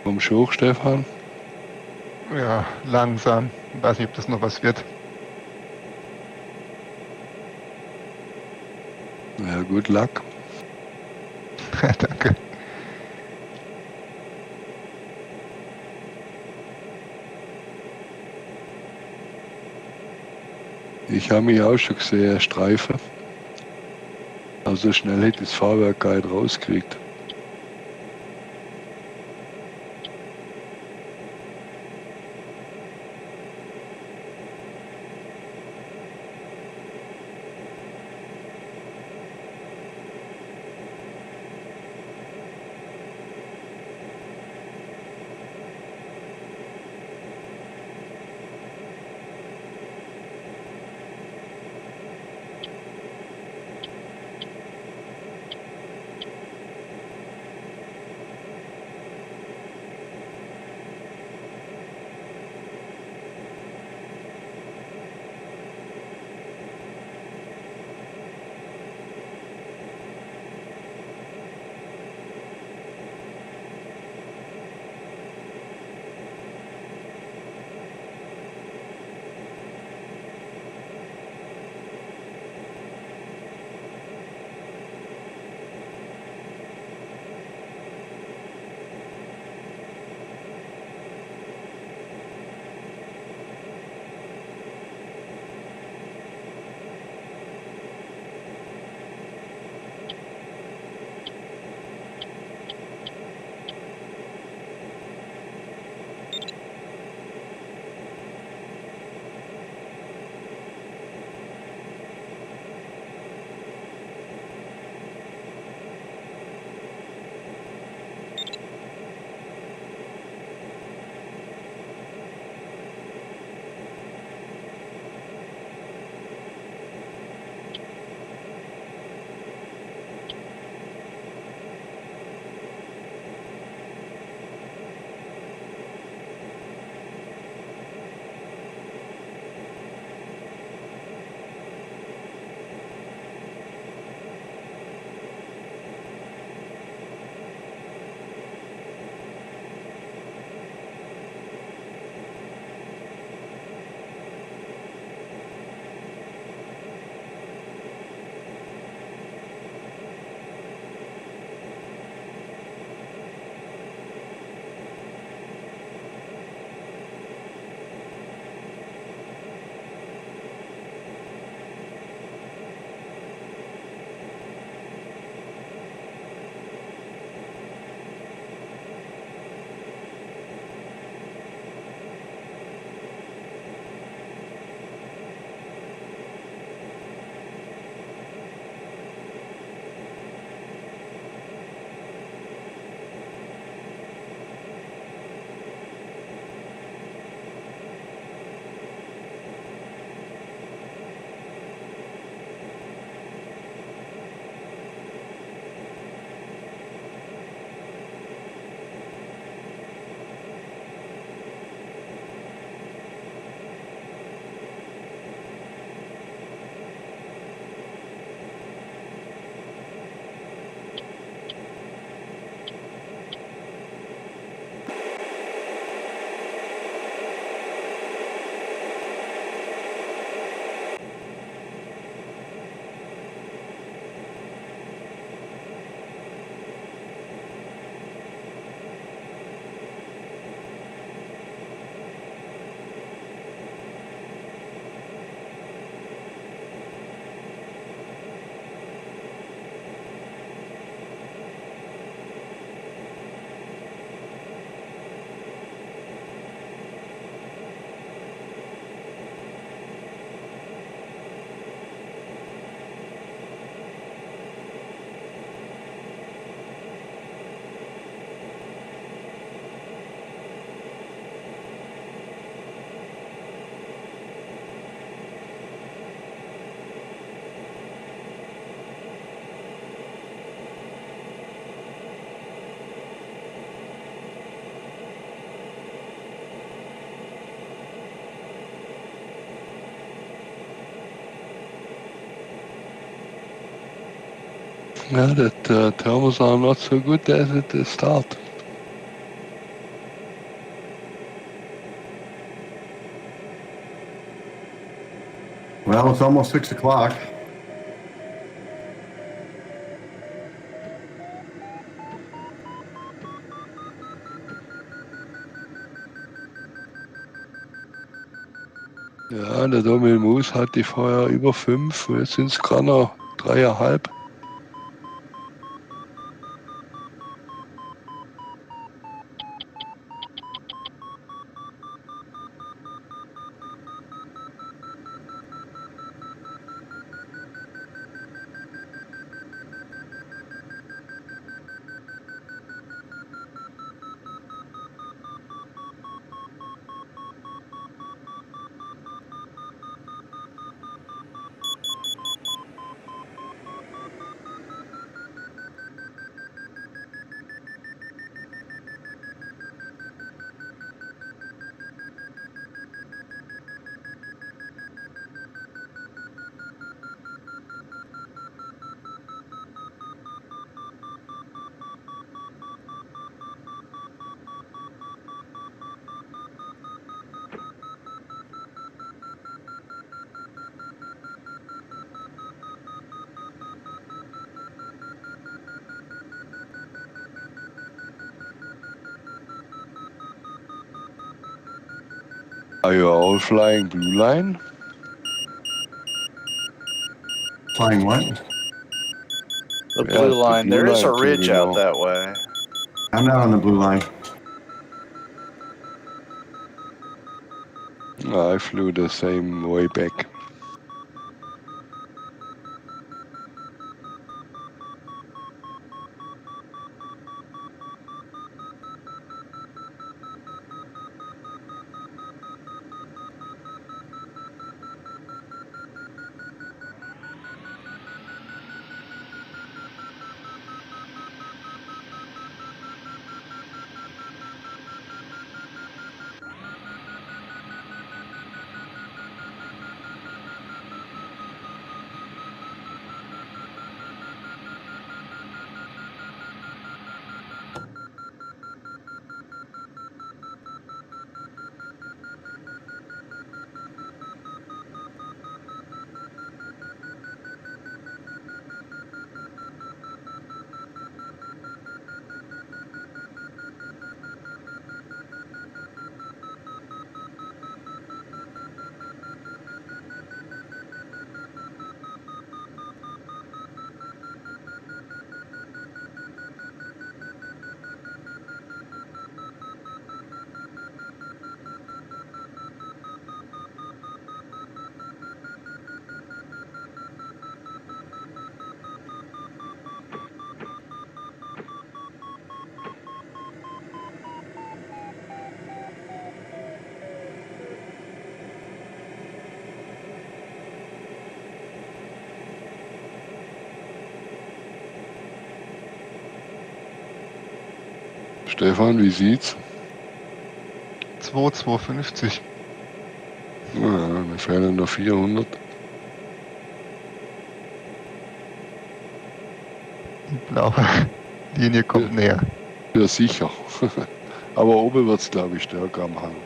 Kommst du hoch, Stefan? Ja, langsam. Ich weiß nicht, ob das noch was wird. Ja, gut Luck. Danke. Ich habe mich auch schon gesehen, Streifen. Aber so schnell hätte das Fahrwerk gar nicht rauskriegt. Yeah, that thermals are not so good as at the start. Well, it's almost 6 o'clock. Ja, der Domel Moos hatte vorher über 5, jetzt sind es gerade noch 3,5. Are you all flying blue line? Flying what? The Yeah, blue the line. blue There is a line, ridge Terminal. out that way. I'm not on the blue line. I flew the same way back. Stefan, wie sieht's? 2,250. Ja, mir fehlen noch 400. Die blaue Linie kommt näher. Ja, sicher. Aber oben wird's, glaube ich, stärker am Hang.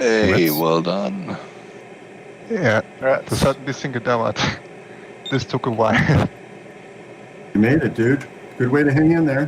Hey, Congrats. well done. Yeah, Congrats. das hat ein bisschen gedauert. This took a while. You made it, dude. Good way to hang in there.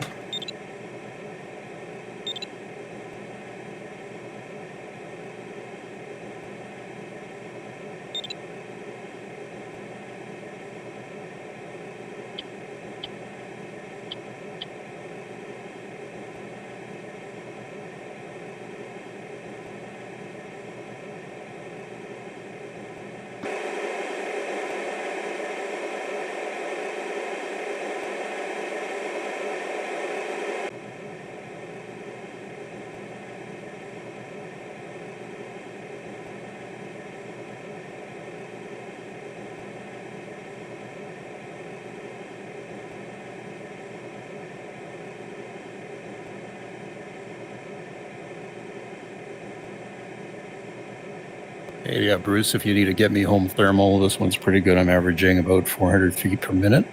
Hey, yeah, Bruce, if you need to get me home thermal, this one's pretty good. I'm averaging about 400 feet per minute.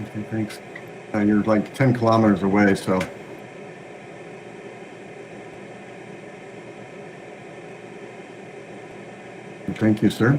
Okay, thanks. You're like 10 kilometers away, so. Thank you, sir.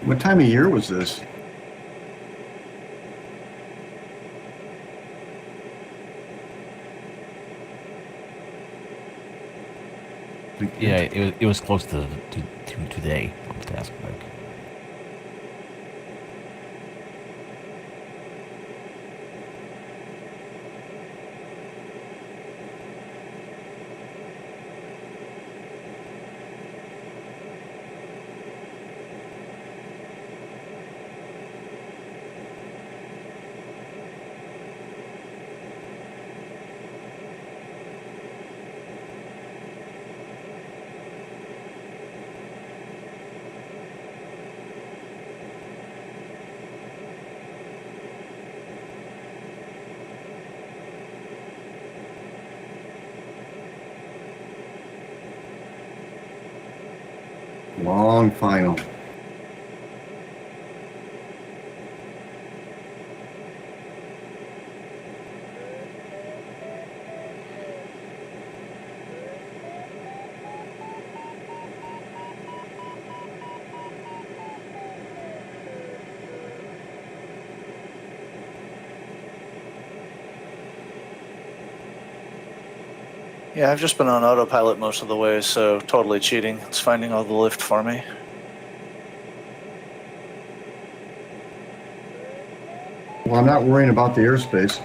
What time of year was this? Yeah, it was close to today. Task like. Long final. Yeah, I've just been on autopilot most of the way, so totally cheating. It's finding all the lift for me. Well, I'm not worrying about the airspace.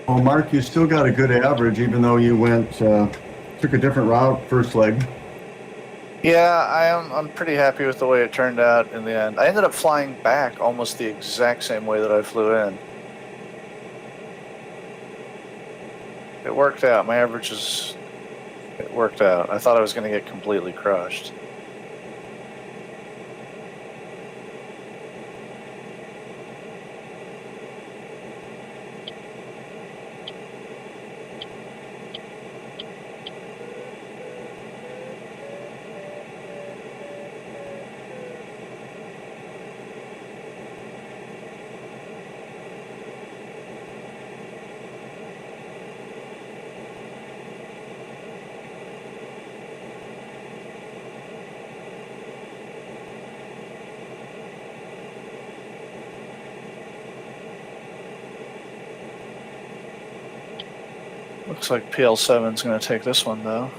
Well, Mark, you still got a good average, even though you went took a different route first leg. Yeah, I'm pretty happy with the way it turned out in the end. I ended up flying back almost the exact same way that I flew in. It worked out. My averages, it worked out. I thought I was going to get completely crushed. Looks like PL7's going to take this one, though.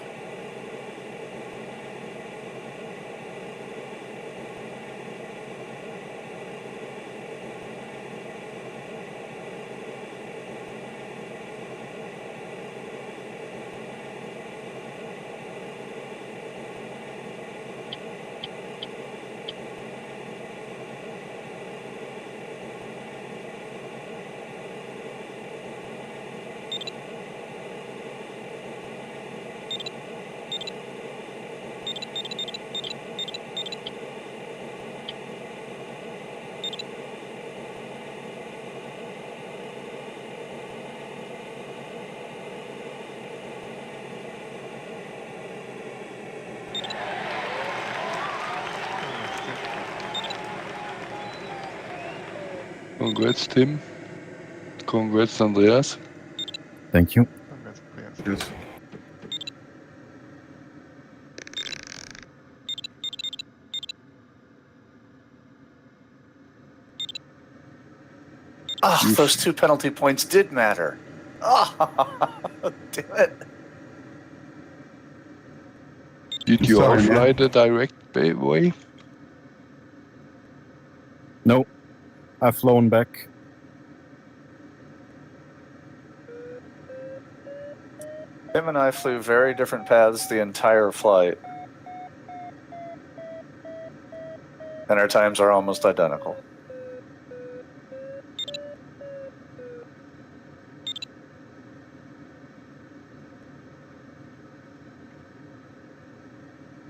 Congrats, Tim. Congrats, Andreas. Thank you. Yes. Ah, those 2 penalty points did matter. Oh, damn it. Did you Sorry, all fly man. the direct way? No, I've flown back. Tim and I flew very different paths the entire flight. And our times are almost identical.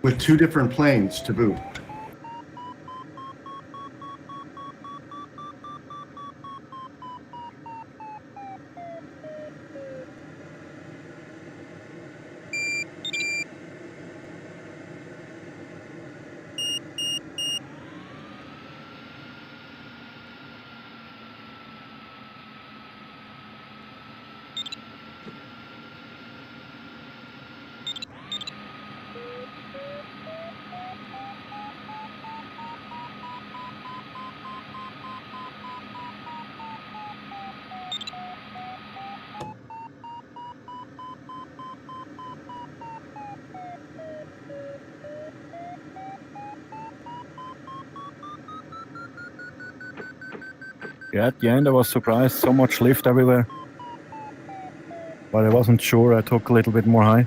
With 2 different planes to boot. Yeah, at the end I was surprised, so much lift everywhere. But I wasn't sure, I took a little bit more high.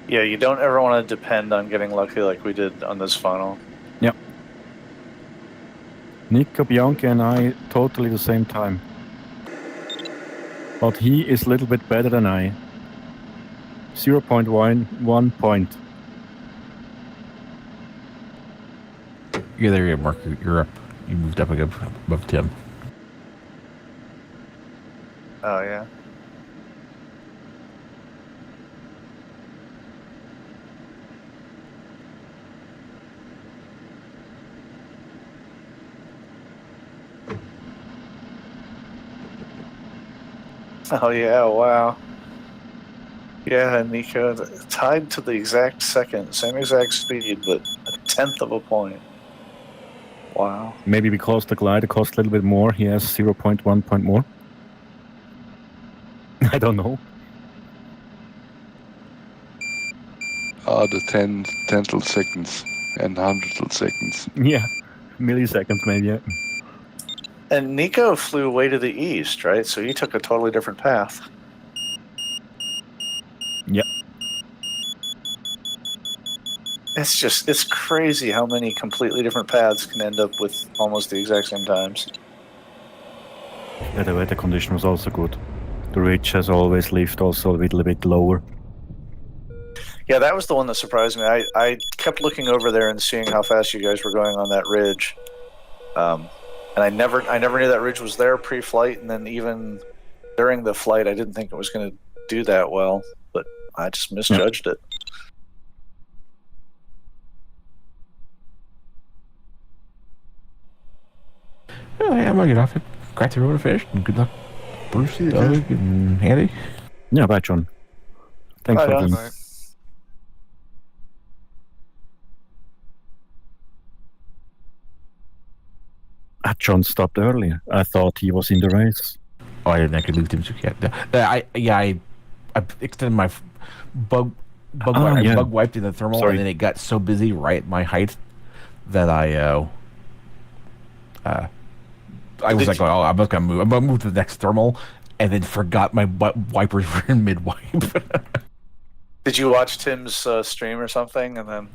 Yeah, you don't ever want to depend on getting lucky like we did on this funnel. Yep. Nico Bianchi and I totally the same time. But he is a little bit better than I. 0.1 point. Yeah, there you go, Mark. You're up. You moved up above Tim. Oh, yeah. Oh, yeah, wow. Yeah, Nico, tied to the exact second, same exact speed, but a 1/10 of a point. Wow. Maybe because the glider costs a little bit more, he has 0.1 point more. I don't know. The 10th seconds and 100th seconds. Yeah, milliseconds maybe. Yeah. And Nico flew way to the east, right? So he took a totally different path. Yep. It's crazy how many completely different paths can end up with almost the exact same times. Yeah, the weather condition was also good. The ridge has always lived also a little bit lower. Yeah, that was the one that surprised me. I kept looking over there and seeing how fast you guys were going on that ridge. And I never knew that ridge was there pre-flight, and then even during the flight, I didn't think it was going to do that well, but I just misjudged it. Well, yeah, I'm gonna get off it. Crack the road of fish, and good luck, Bruce, See you, Doug, and Andy. Yeah, bye, John. Thanks Bye, for John. the... Bye. John stopped earlier. I thought he was in the race. Oh, I didn't actually lose him. So I extended my bug wiped in the thermal, Sorry. and then it got so busy right at my height that I was like, oh, I'm not gonna move. I'm gonna move to the next thermal, and then forgot my wipers were in mid wipe. Did you watch Tim's stream or something, and then?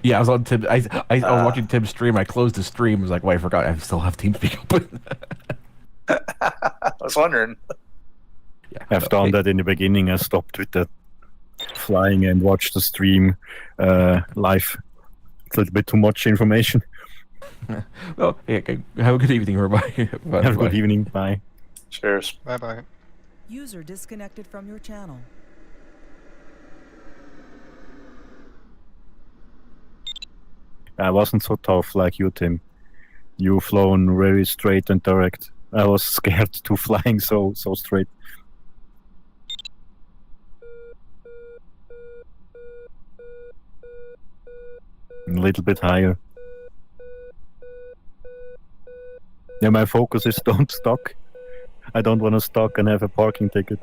Yeah, I was on Tim. I was watching Tim's stream. I closed the stream. I was like, wait, I forgot. I still have TeamSpeak open. I was wondering. Yeah, I've done that in the beginning. I stopped with the flying and watched the stream live. It's a little bit too much information. Well, yeah, okay. Have a good evening, everybody. Bye. Have a good evening. Bye. Cheers. Bye-bye. User disconnected from your channel. I wasn't so tough like you, Tim. You flown very straight and direct. I was scared to flying so straight. A little bit higher. Yeah, my focus is don't stock. I don't want to stock and have a parking ticket.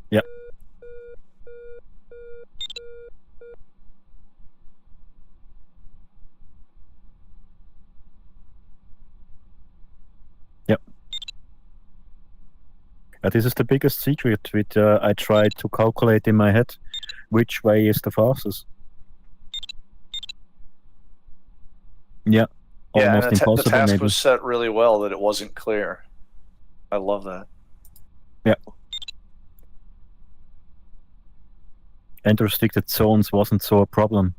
Yeah. Yep. This is the biggest secret which I tried to calculate in my head which way is the fastest. Yeah. Yeah, Almost and the impossible task maybe. was set really well that it wasn't clear. I love that. Yeah. And restricted zones wasn't so a problem.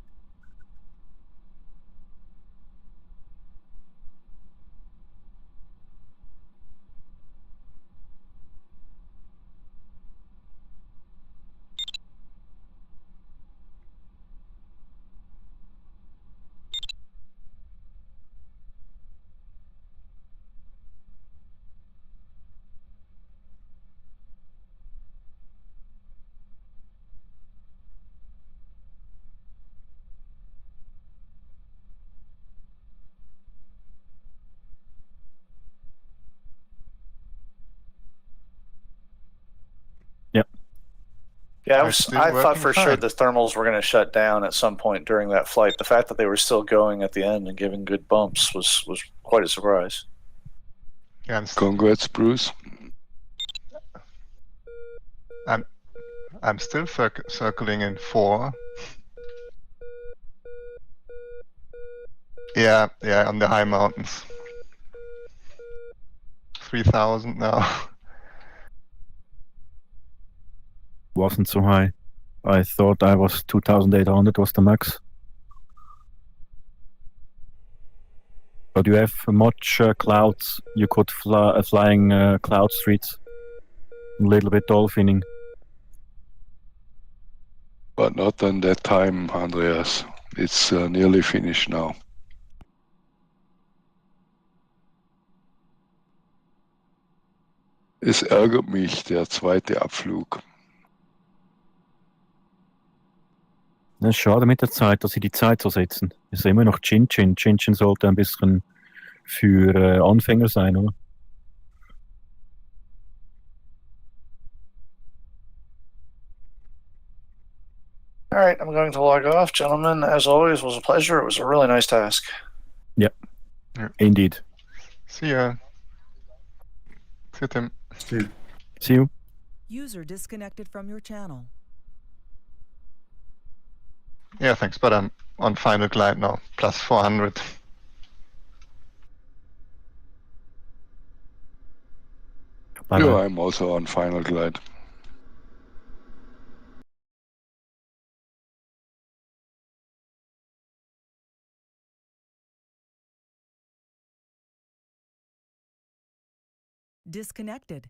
Yeah, They're still I thought working for sure fine. the thermals were going to shut down at some point during that flight. The fact that they were still going at the end and giving good bumps was quite a surprise. Yeah, Congrats, Bruce. I'm still circling in 4. Yeah, on the high mountains. 3,000 now. Wasn't so high. I thought I was 2,800 was the max. But you have much clouds. You could flying cloud streets. A little bit dolphining. But not on that time, Andreas. It's nearly finished now. Es ärgert mich, der zweite Abflug. Das ist schade mit der Zeit, dass sie die Zeit so setzen. Es ist immer noch Tchin Tchin. Tchin Tchin sollte ein bisschen für Anfänger sein, oder? All right, I'm going to log off, gentlemen. As always, it was a pleasure. It was a really nice task. Indeed. See ya. See you, Tim. Steve. See you. User disconnected from your channel. Yeah, thanks. But I'm on final glide now, plus 400. Bye Yeah, bye. I'm also on final glide. Disconnected.